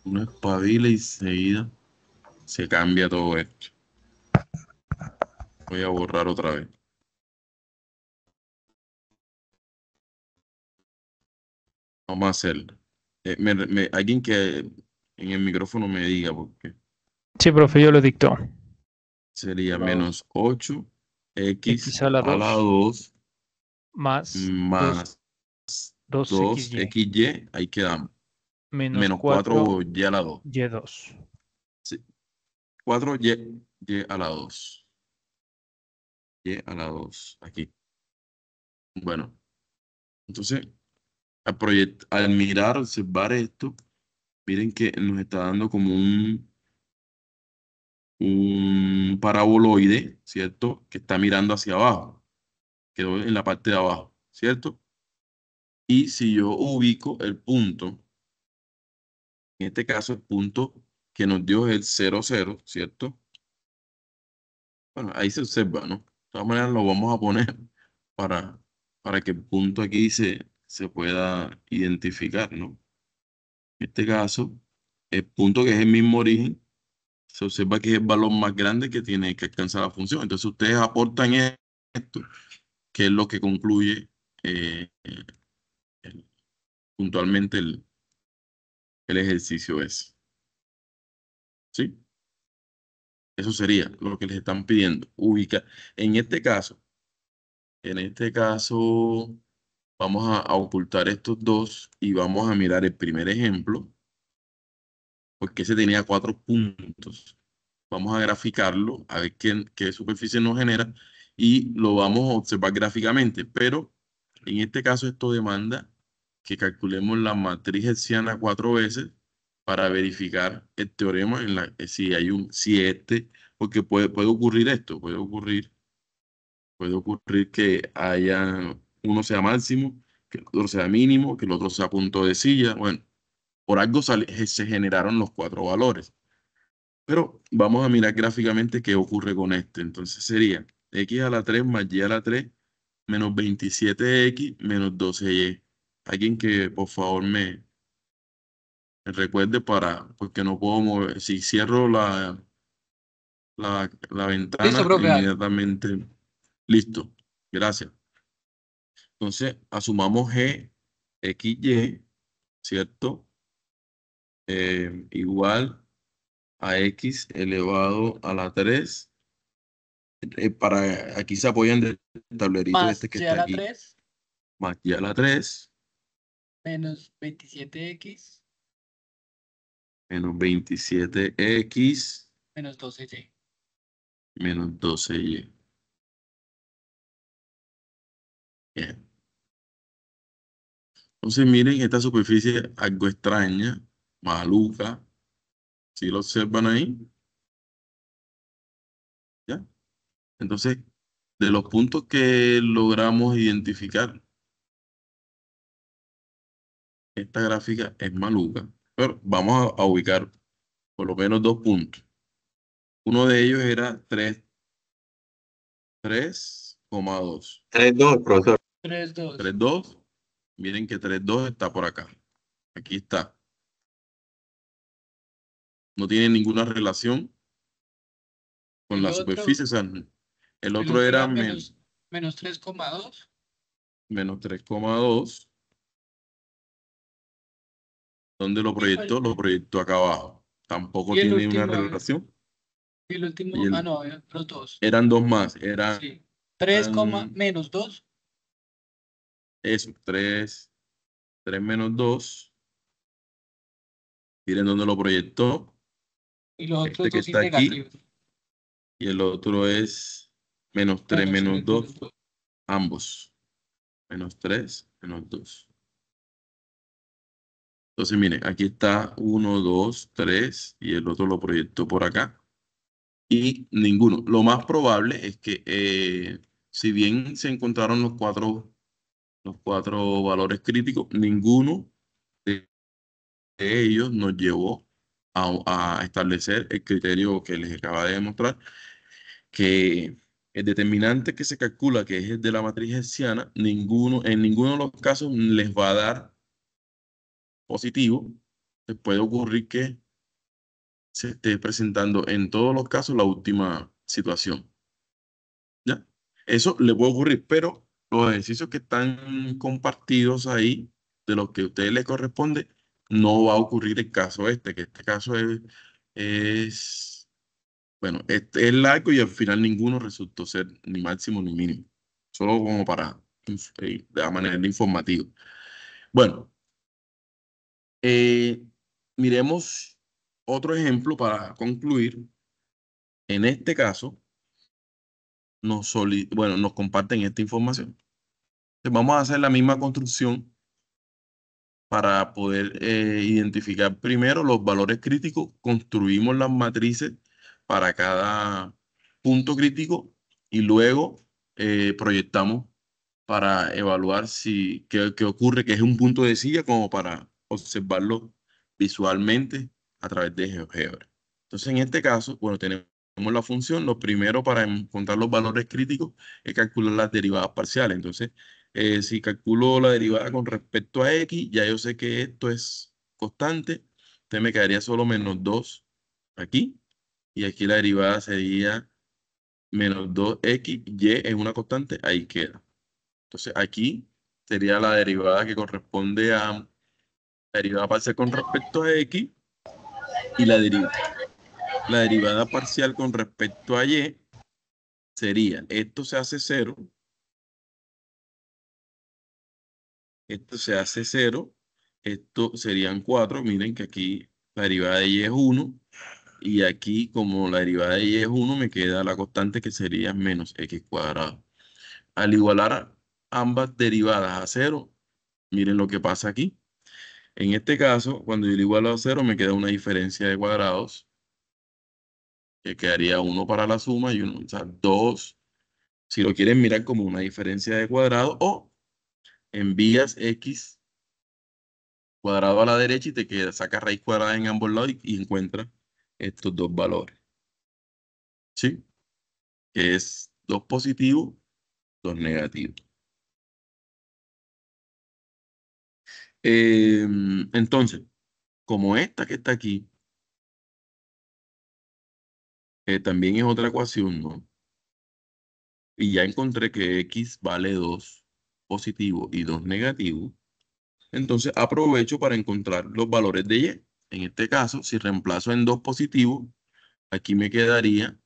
una espabila y seguida se cambia todo esto. Voy a borrar otra vez. Vamos a hacerlo. Alguien que en el micrófono me diga, porque Sí, profe, yo lo dicto. sería menos 8 x X a la a la 2 2 más más 2xy 2xy, ahí quedamos. menos Menos 4y a la 2. 4y2. Sí. 4y a la 2. Y a la 2, aquí. Bueno, entonces, al mirar, observar esto, miren que nos está dando como un paraboloide, ¿cierto? Que está mirando hacia abajo. Quedó en la parte de abajo, ¿cierto? Y si yo ubico el punto, en este caso el punto que nos dio es el 0, 0, ¿cierto? Bueno, ahí se observa, ¿no? De todas maneras lo vamos a poner para, para que el punto aquí se pueda identificar, ¿no? En este caso, el punto que es el mismo origen, se observa que es el valor más grande que tiene que alcanzar la función. Entonces ustedes aportan esto, que es lo que concluye el- puntualmente el ejercicio ese. ¿Sí? Eso sería lo que les están pidiendo. Ubica. En este caso, vamos a ocultar estos dos y vamos a mirar el primer ejemplo, porque ese tenía 4 puntos. Vamos a graficarlo, a ver qué superficie nos genera y lo vamos a observar gráficamente. Pero en este caso esto demanda que calculemos la matriz hessiana 4 veces para verificar el teorema porque puede ocurrir esto, puede ocurrir que haya uno sea máximo, que el otro sea mínimo, que el otro sea punto de silla. Bueno, por algo se generaron los 4 valores. Pero vamos a mirar gráficamente qué ocurre con este. Entonces sería x a la 3 más y a la 3 menos 27x menos 12y. Alguien que por favor me recuerde porque no puedo mover. Si cierro la Listo, ventana, profe, dale. inmediatamente. Listo. Gracias. Entonces, asumamos g, x, y, ¿cierto? Igual a x elevado a la 3. Aquí se apoyan del tablerito Más este que y a está la aquí. 3 Más y a la 3 menos 27x menos 27x menos 12y. menos 12y. Bien. Entonces miren esta superficie algo extraña, maluca. ¿Sí lo observan ahí? ¿Ya? Entonces, de los puntos que logramos identificar, esta gráfica es maluca. Pero vamos a ubicar por lo menos 2 puntos. Uno de ellos era 3,2. 3-2, profesor. 3,2. 3,2. Miren que 3,2 está por acá. Aquí está. No tiene ninguna relación con El la otro, superficie. O sea, el el otro otro era era menos 3,2. menos 3,2. ¿Dónde lo Y proyectó? Lo proyectó acá abajo. Tampoco y el tiene una último, relación. Y no, los dos. eran dos más. Eran Sí. 3, menos 2 eso. 3 menos 2. Miren dónde lo proyectó. y los otros Este que dos sin está aquí. negativos. Y el otro es menos 3 Menos menos 3 2. menos 2. Ambos. Menos 3 menos 2. Entonces, miren, aquí está 1, 2, 3 y el otro lo proyectó por acá. y ninguno. Lo más probable es que, si bien se encontraron los cuatro valores críticos, ninguno de ellos nos llevó a establecer el criterio que les acaba de demostrar, que el determinante que se calcula, que es el de la matriz hessiana, en ninguno de los casos les va a dar positivo. Se puede ocurrir que se esté presentando en todos los casos la última situación. ¿Ya? Eso le puede ocurrir, pero los ejercicios que están compartidos ahí, de los que a ustedes les corresponde, no va a ocurrir el caso que este caso bueno, este es largo y al final ninguno resultó ser ni máximo ni mínimo. Solo como para de manera informativa. Bueno, miremos otro ejemplo para concluir. En este caso, nos comparten esta información. Entonces, vamos a hacer la misma construcción para poder identificar primero los valores críticos. Construimos las matrices para cada punto crítico y luego proyectamos para evaluar qué ocurre, que es un punto de silla, como para observarlo visualmente a través de GeoGebra. Entonces, en este caso, bueno, tenemos la función. Lo primero para encontrar los valores críticos es calcular las derivadas parciales. Entonces, si calculo la derivada con respecto a x, ya yo sé que esto es constante. Entonces me quedaría solo menos 2 aquí. Y aquí la derivada sería menos 2x, y es una constante, ahí queda. Entonces aquí sería la derivada que corresponde a la derivada parcial con respecto a x, y la derivada parcial con respecto a y sería, esto se hace 0, esto se hace 0, esto serían 4. Miren que aquí la derivada de y es 1, y aquí, como la derivada de y es 1, me queda la constante, que sería menos x cuadrado. Al igualar ambas derivadas a 0, miren lo que pasa aquí. En este caso, cuando yo lo igualo a 0, me queda una diferencia de cuadrados, que quedaría 1 para la suma y 1, o sea, 2. Si lo quieren mirar como una diferencia de cuadrados, o envías x cuadrado a la derecha y te queda, saca raíz cuadrada en ambos lados y encuentras estos dos valores. ¿Sí? Que es 2 positivo, 2 negativo. Entonces, como esta que está aquí, también es otra ecuación, ¿no? Y ya encontré que x vale 2 positivo y 2 negativo. Entonces aprovecho para encontrar los valores de y. En este caso, si reemplazo en 2 positivo, aquí me quedaría,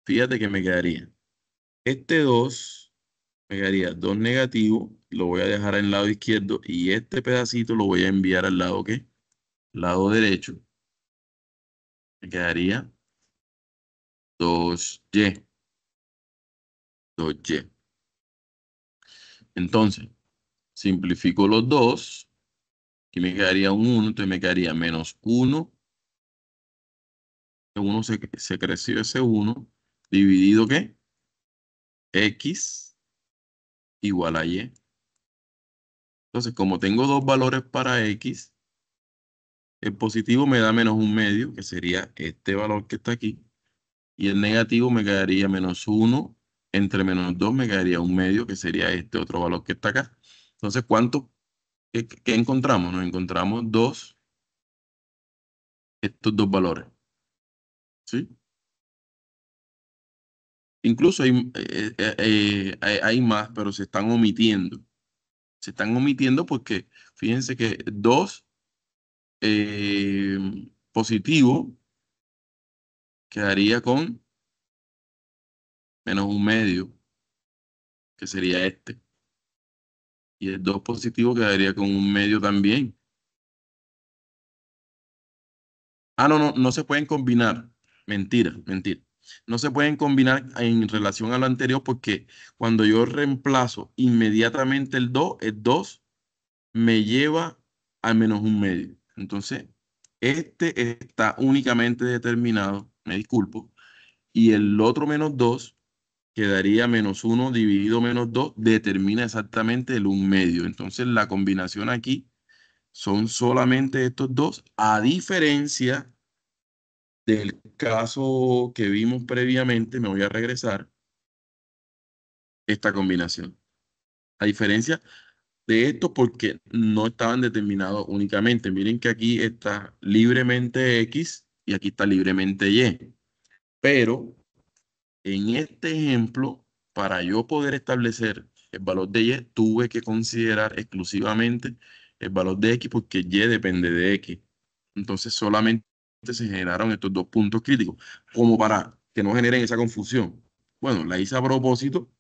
fíjate que me quedaría este 2, me quedaría 2 negativo, lo voy a dejar al lado izquierdo, y este pedacito lo voy a enviar al lado, ¿qué? Lado derecho. Me quedaría 2y. 2y. Entonces, simplifico los dos. Aquí me quedaría un 1, entonces me quedaría menos 1. 1 se creció ese 1, dividido, ¿qué? X igual a y. Entonces, como tengo dos valores para x, el positivo me da menos un medio, que sería este valor que está aquí, y el negativo me quedaría menos 1, entre menos 2 me quedaría un medio, que sería este otro valor que está acá. Entonces, ¿qué encontramos? Nos encontramos estos dos valores. ¿Sí? Incluso hay más, pero se están omitiendo. Se están omitiendo porque fíjense que 2 positivo quedaría con menos un medio, que sería este. Y el 2 positivo quedaría con un medio también. Ah, no se pueden combinar. Mentira, mentira. No se pueden combinar en relación a lo anterior, porque cuando yo reemplazo inmediatamente el 2 me lleva al menos un medio. Entonces, este está únicamente determinado, me disculpo, y el otro menos 2 quedaría menos 1 dividido menos 2, determina exactamente el 1/2. Entonces la combinación aquí son solamente estos dos, a diferencia del caso que vimos previamente. Me voy a regresar esta combinación. A diferencia de esto, porque no estaban determinados únicamente. Miren que aquí está libremente X y aquí está libremente Y. Pero en este ejemplo, para yo poder establecer el valor de Y, tuve que considerar exclusivamente el valor de X porque Y depende de X. Entonces solamente se generaron estos dos puntos críticos, como para que no generen esa confusión. Bueno, la hice a propósito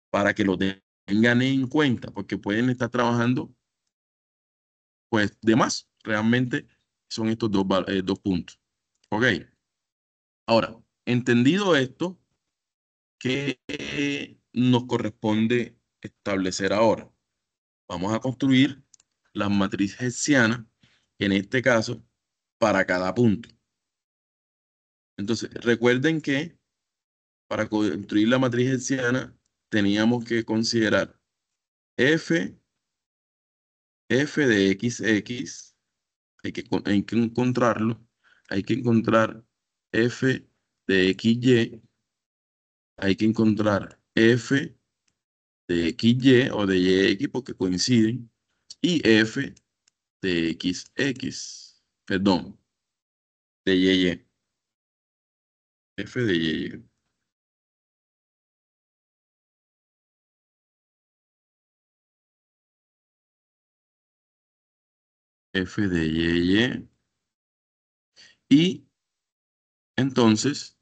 para que lo tengan en cuenta, porque pueden estar trabajando pues de más. Realmente son estos dos puntos. Ok. Ahora, entendido esto, ¿qué nos corresponde establecer ahora? Vamos a construir las matrices hessianas, en este caso, para cada punto. Entonces, recuerden que para construir la matriz hessiana teníamos que considerar f de x, hay que encontrarlo, hay que encontrar f de xy, hay que encontrar f de xy o de yx porque coinciden, y f de xx, perdón, de y, f de y. F de y. Y entonces,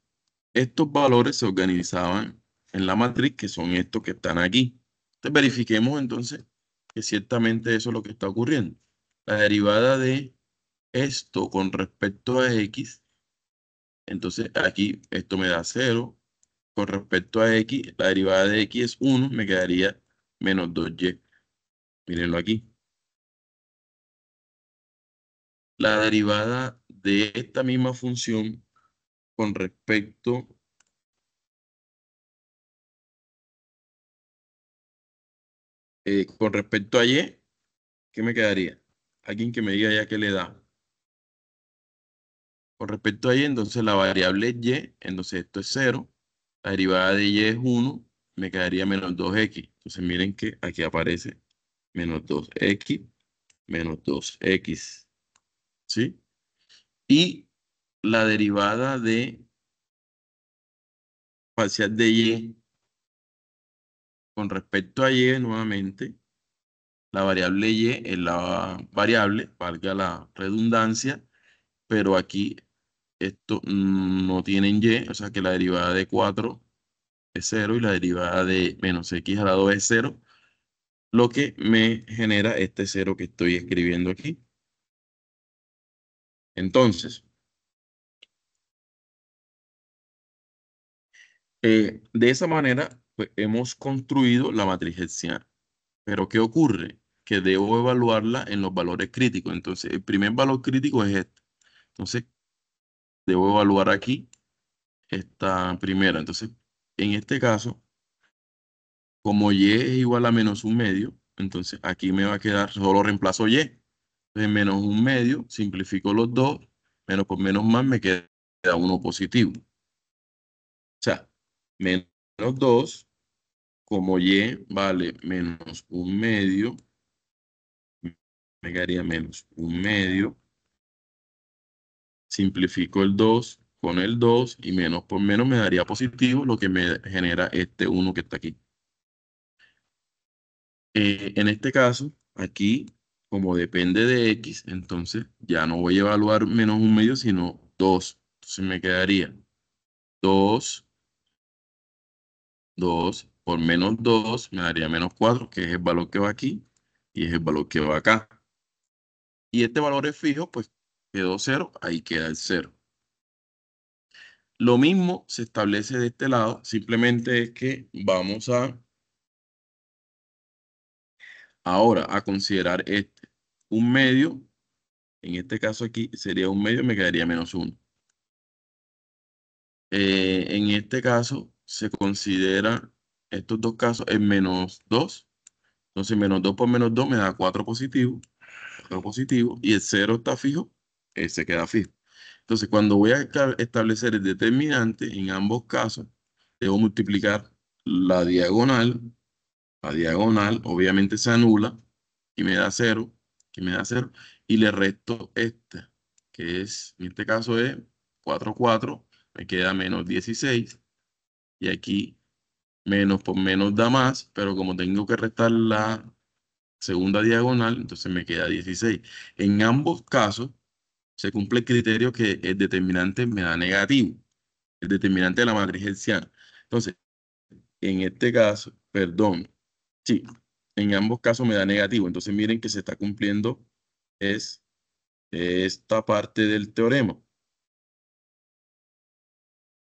estos valores se organizaban en la matriz, que son estos que están aquí. Entonces, verifiquemos entonces que ciertamente eso es lo que está ocurriendo. La derivada de esto con respecto a x, entonces aquí esto me da 0. Con respecto a x, la derivada de x es 1, me quedaría menos 2y. Mírenlo aquí. La derivada de esta misma función con respecto a y, ¿qué me quedaría? Alguien que me diga ya qué le da. Con respecto a y, entonces la variable es y, entonces esto es 0. La derivada de y es 1, me quedaría menos 2x. Entonces miren que aquí aparece menos 2x, menos 2x. ¿Sí? Y la derivada de parcial de y con respecto a y nuevamente, la variable y es la variable, valga la redundancia, pero aquí esto no tienen y, o sea que la derivada de 4 es 0 y la derivada de menos x a la 2 es 0, lo que me genera este 0 que estoy escribiendo aquí. Entonces, de esa manera, pues, hemos construido la matriz hessiana. Pero ¿qué ocurre? Que debo evaluarla en los valores críticos. Entonces, el primer valor crítico es este. Entonces, debo evaluar aquí esta primera. Entonces, en este caso, como y es igual a menos 1/2, entonces aquí me va a quedar, solo reemplazo y. Entonces, menos 1/2, simplifico los dos, menos por menos más me queda uno positivo. O sea, menos 2, como y vale menos 1/2, me quedaría menos 1/2. Simplifico el 2 con el 2 y menos por menos me daría positivo, lo que me genera este 1 que está aquí. En este caso, aquí, como depende de x, entonces ya no voy a evaluar menos 1/2, sino 2. Entonces me quedaría 2, 2 por menos 2 me daría menos 4, que es el valor que va aquí, y es el valor que va acá. Y este valor es fijo, pues quedó 0, ahí queda el 0. Lo mismo se establece de este lado, simplemente es que vamos ahora a considerar este. Un medio, en este caso aquí sería un medio, me quedaría menos 1. En este caso se considera estos dos casos en -2. Entonces, -2 por -2 me da 4 positivo. 4 positivo. Y el 0 está fijo. Se queda fijo. Entonces, cuando voy a establecer el determinante, en ambos casos, debo multiplicar la diagonal. La diagonal obviamente se anula y me da 0, que me da 0, y le resto esta, que es, en este caso es 4, 4, me queda -16, y aquí menos por menos da más, pero como tengo que restar la segunda diagonal, entonces me queda 16. En ambos casos se cumple el criterio que el determinante me da negativo, el determinante de la matriz hertziana. Entonces, en este caso, perdón, sí, en ambos casos me da negativo. Entonces miren que se está cumpliendo es esta parte del teorema.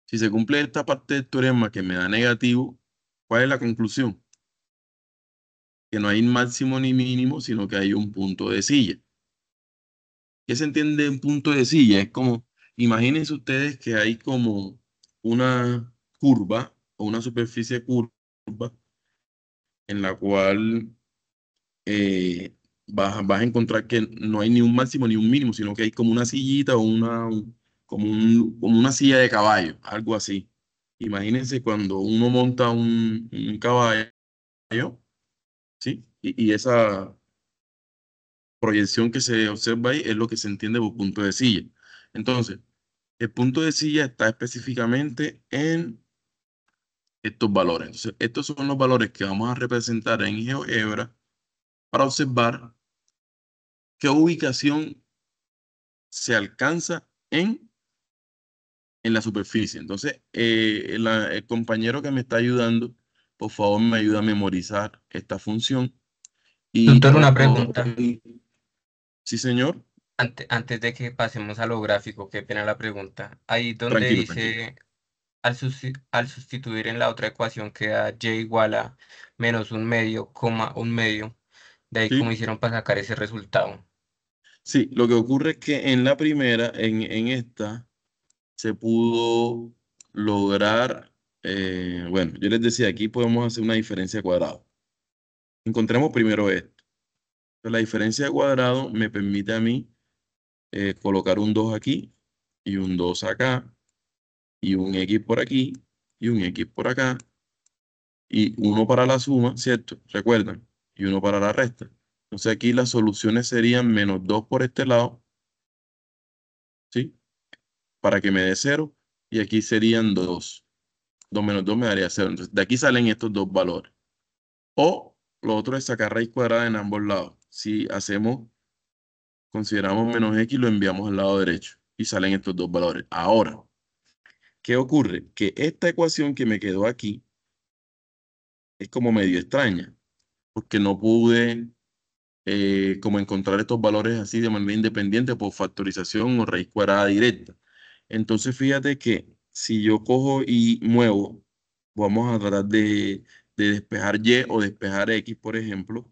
Si se cumple esta parte del teorema que me da negativo, ¿cuál es la conclusión? Que no hay máximo ni mínimo, sino que hay un punto de silla. ¿Qué se entiende un punto de silla? Es como, imagínense ustedes que hay como una curva o una superficie curva en la cual vas a encontrar que no hay ni un máximo ni un mínimo, sino que hay como una sillita o como una silla de caballo, algo así. Imagínense cuando uno monta un caballo, ¿sí? Y esa proyección que se observa ahí es lo que se entiende por punto de silla. Entonces, el punto de silla está específicamente en estos valores. Entonces, estos son los valores que vamos a representar en GeoGebra para observar qué ubicación se alcanza en la superficie. Entonces, el compañero que me está ayudando, por favor, me ayuda a memorizar esta función. Y Doctor, una pregunta. Sí, señor. Antes de que pasemos a lo gráfico, qué pena la pregunta. Ahí donde Tranquilo, tranquilo. dice, al sustituir en la otra ecuación queda y igual a -1/2, coma 1/2. De ahí cómo Sí, hicieron para sacar ese resultado. sí, lo que ocurre es que en la primera, en esta, se pudo lograr, bueno, yo les decía, aquí podemos hacer una diferencia de cuadrado. Encontremos primero esto. Entonces, la diferencia de cuadrado me permite a mí colocar un 2 aquí y un 2 acá y un X por aquí y un X por acá y uno para la suma, ¿cierto? ¿Recuerdan? Y uno para la resta. Entonces aquí las soluciones serían -2 por este lado, ¿sí? Para que me dé 0 y aquí serían 2. 2 menos 2 me daría 0. Entonces de aquí salen estos dos valores. O lo otro es sacar raíz cuadrada en ambos lados. Si consideramos -x, lo enviamos al lado derecho y salen estos dos valores. Ahora, ¿qué ocurre? Que esta ecuación que me quedó aquí es como medio extraña, porque no pude como encontrar estos valores así de manera independiente por factorización o raíz cuadrada directa. Entonces, fíjate que si yo cojo y muevo, vamos a tratar de despejar y o despejar x, por ejemplo.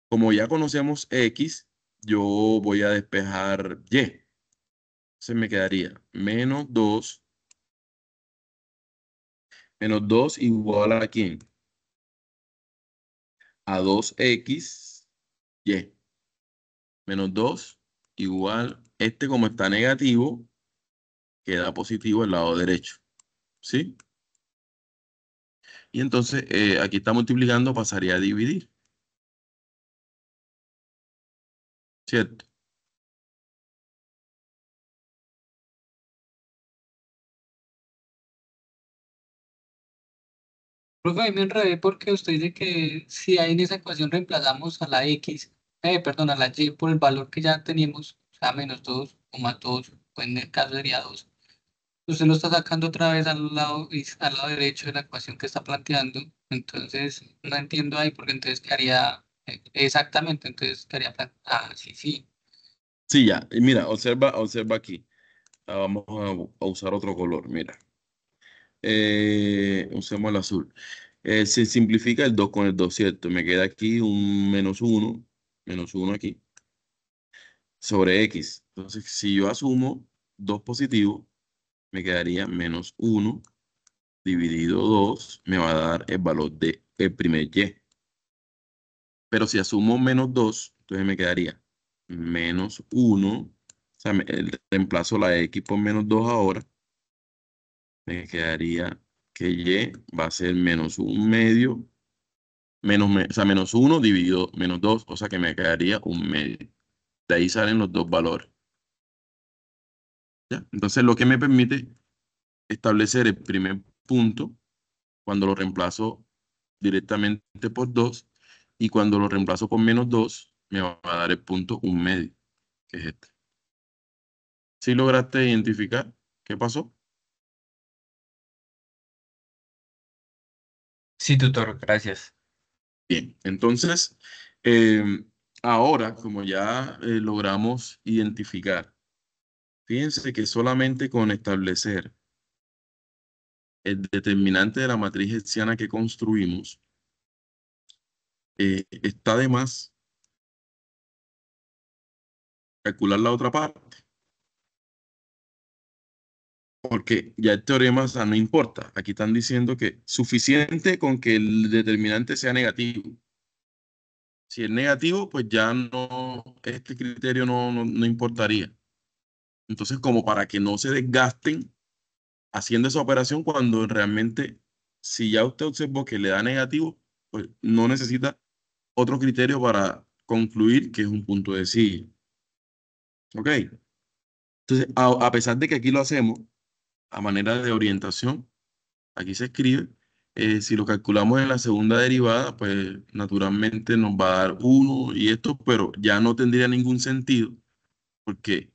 Como ya conocemos x, yo voy a despejar y. Entonces me quedaría menos 2 igual a ¿quién? A 2x, y. -2 igual, como está negativo, queda positivo el lado derecho, ¿sí? Y entonces aquí está multiplicando, pasaría a dividir, ¿cierto? Profe, ahí me enredé porque usted dice que si ahí en esa ecuación reemplazamos a la X, perdón, a la Y por el valor que ya teníamos, o sea, -2 o +2, pues en el caso sería 2. Usted lo está sacando otra vez al lado derecho de la ecuación que está planteando. Entonces, no entiendo ahí porque entonces quedaría exactamente, entonces quedaría sí, sí. Sí, ya. Y mira, observa aquí. Vamos a usar otro color, mira. Usemos el azul. Se simplifica el 2 con el 2, ¿cierto? Me queda aquí un -1 aquí, sobre x. Entonces, si yo asumo 2 positivo, me quedaría menos 1 dividido 2, me va a dar el valor del primer y. Pero si asumo menos 2, entonces me quedaría menos 1, o sea, reemplazo la x por menos 2 ahora, me quedaría que y va a ser menos 1 medio, o sea, menos 1 dividido menos 2, o sea que me quedaría 1 medio. De ahí salen los dos valores. ¿Ya? Entonces lo que me permite establecer el primer punto cuando lo reemplazo directamente por 2 y cuando lo reemplazo por menos 2 me va a dar el punto 1 medio, que es este. ¿Sí lograste identificar qué pasó? Sí, tutor, gracias. Bien, entonces, eh, ahora como ya logramos identificar, fíjense que solamente con establecer el determinante de la matriz hessiana que construimos, está de más calcular la otra parte, porque ya el teorema, o sea, no importa. Aquí están diciendo que suficiente con que el determinante sea negativo. Si es negativo, pues ya no, este criterio no importaría. Entonces, como para que no se desgasten haciendo esa operación cuando realmente, si ya usted observó que le da negativo, pues no necesita otro criterio para concluir que es un punto de silla. ¿Ok? Entonces, a pesar de que aquí lo hacemos a manera de orientación, aquí se escribe, si lo calculamos en la segunda derivada, pues naturalmente nos va a dar 1 y esto, pero ya no tendría ningún sentido porque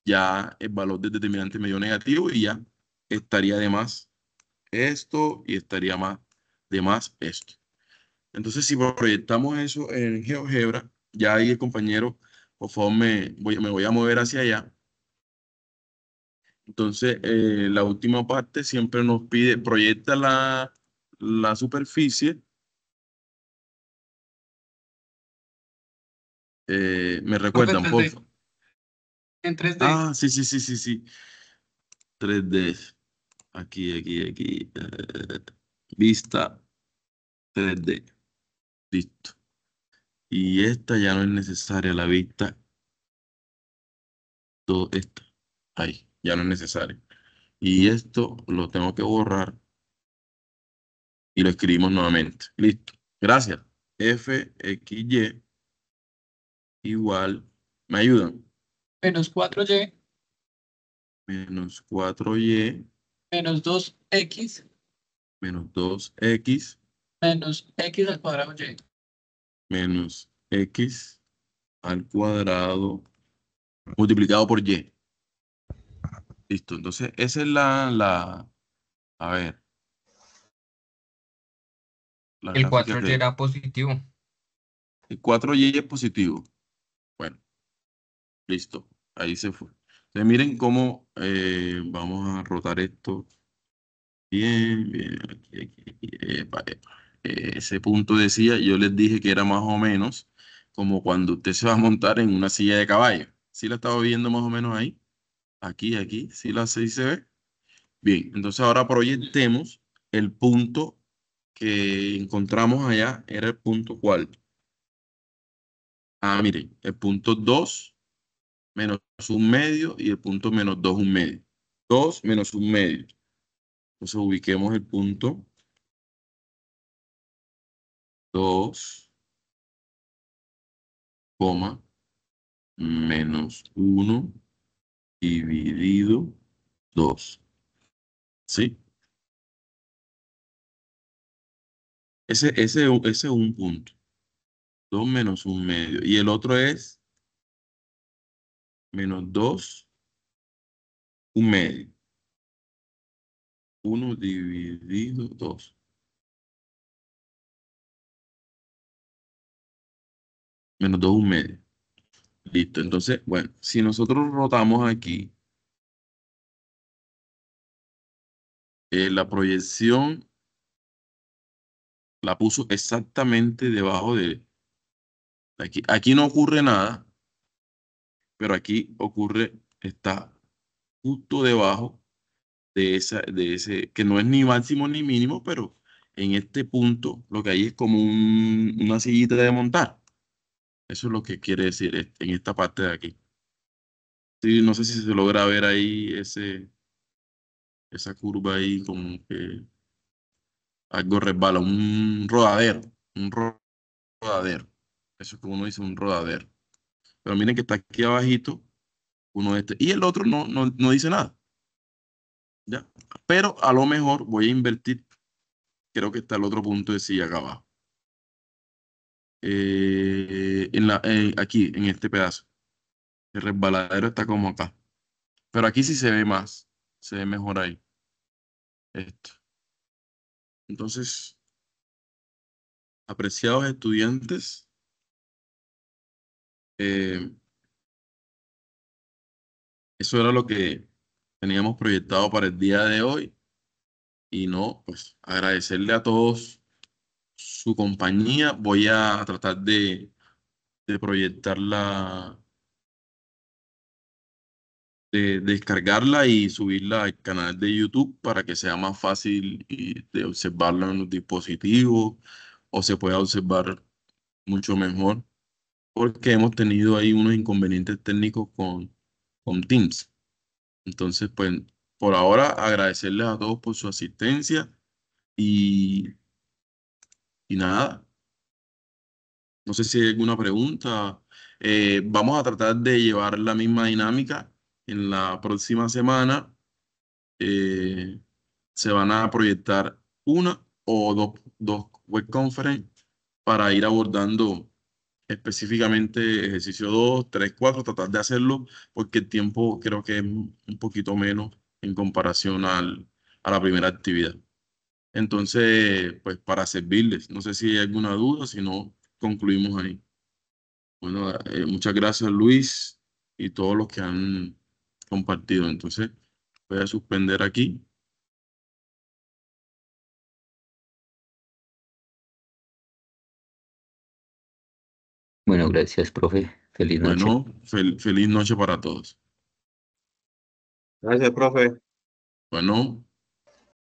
ya el valor del determinante me dio negativo y ya estaría de más esto y estaría más de más esto. Entonces, si proyectamos eso en GeoGebra, ya ahí el compañero, por favor, me voy a mover hacia allá. Entonces, la última parte siempre nos pide, proyecta la superficie. Me Profe, recuerdan, por 3D. favor. En 3D. Ah, sí, sí, sí, sí, sí. 3D. Aquí. Vista 3D. Listo. Y esta ya no es necesaria, la vista, todo esto. Ahí, ya no es necesario. Y esto lo tengo que borrar y lo escribimos nuevamente. Listo. Gracias. FXY igual, ¿me ayudan? Menos 4y Menos 4y menos 2x menos 2x menos x al cuadrado y. menos x al cuadrado multiplicado por y. Listo. Entonces, esa es a ver, la El gráfica 4y que era positivo. el 4y es positivo. Bueno, listo. Ahí se fue. Entonces, miren cómo vamos a rotar esto. Bien, bien. Aquí. Epa, epa. Ese punto decía, yo les dije que era más o menos como cuando usted se va a montar en una silla de caballo. ¿Sí la estaba viendo más o menos ahí? Aquí. ¿Sí se ve? Bien, entonces ahora proyectemos el punto que encontramos allá. ¿Era el punto cuál? Ah, miren, el punto 2 menos 1 medio y el punto menos 2 1 medio. 2 menos 1 medio. Entonces ubiquemos el punto 2, coma, menos 1 dividido 2. ¿Sí? Ese es un punto. 2 menos 1 medio. Y el otro es menos 2 1 medio. 1 dividido 2. Menos 2 1 medio. Listo. Entonces, bueno, si nosotros rotamos aquí, la proyección la puso exactamente debajo de aquí. Aquí no ocurre nada, pero aquí ocurre, está justo debajo de ese, que no es ni máximo ni mínimo, pero en este punto lo que hay es como una sillita de montar. Eso es lo que quiere decir en esta parte de aquí. Sí, no sé si se logra ver ahí esa curva ahí como que algo resbala, un rodadero, un rodadero. Eso es como uno dice, un rodadero. Pero miren que está aquí abajito, uno de este, y el otro no dice nada, ¿ya? Pero a lo mejor voy a invertir, creo que está el otro punto de silla acá abajo. Aquí, en este pedazo. El resbaladero está como acá. Pero aquí sí se ve más, se ve mejor ahí. Esto. Entonces, apreciados estudiantes, eh, eso era lo que teníamos proyectado para el día de hoy. Y no, pues agradecerle a todos su compañía. Voy a tratar de proyectarla, de descargarla y subirla al canal de YouTube para que sea más fácil de observarla en los dispositivos o se pueda observar mucho mejor porque hemos tenido ahí unos inconvenientes técnicos con Teams. Entonces, pues, por ahora agradecerles a todos por su asistencia y, y nada, no sé si hay alguna pregunta. Vamos a tratar de llevar la misma dinámica en la próxima semana. eh, Se van a proyectar una o dos web conference para ir abordando específicamente ejercicio 2 3 4 tratar de hacerlo porque el tiempo creo que es un poquito menos en comparación a la primera actividad. Entonces, pues para servirles, no sé si hay alguna duda, si no, concluimos ahí. Bueno, muchas gracias Luis y todos los que han compartido. Entonces, voy a suspender aquí. Bueno, gracias, profe. Feliz noche. Bueno, feliz noche para todos. Gracias, profe. Bueno.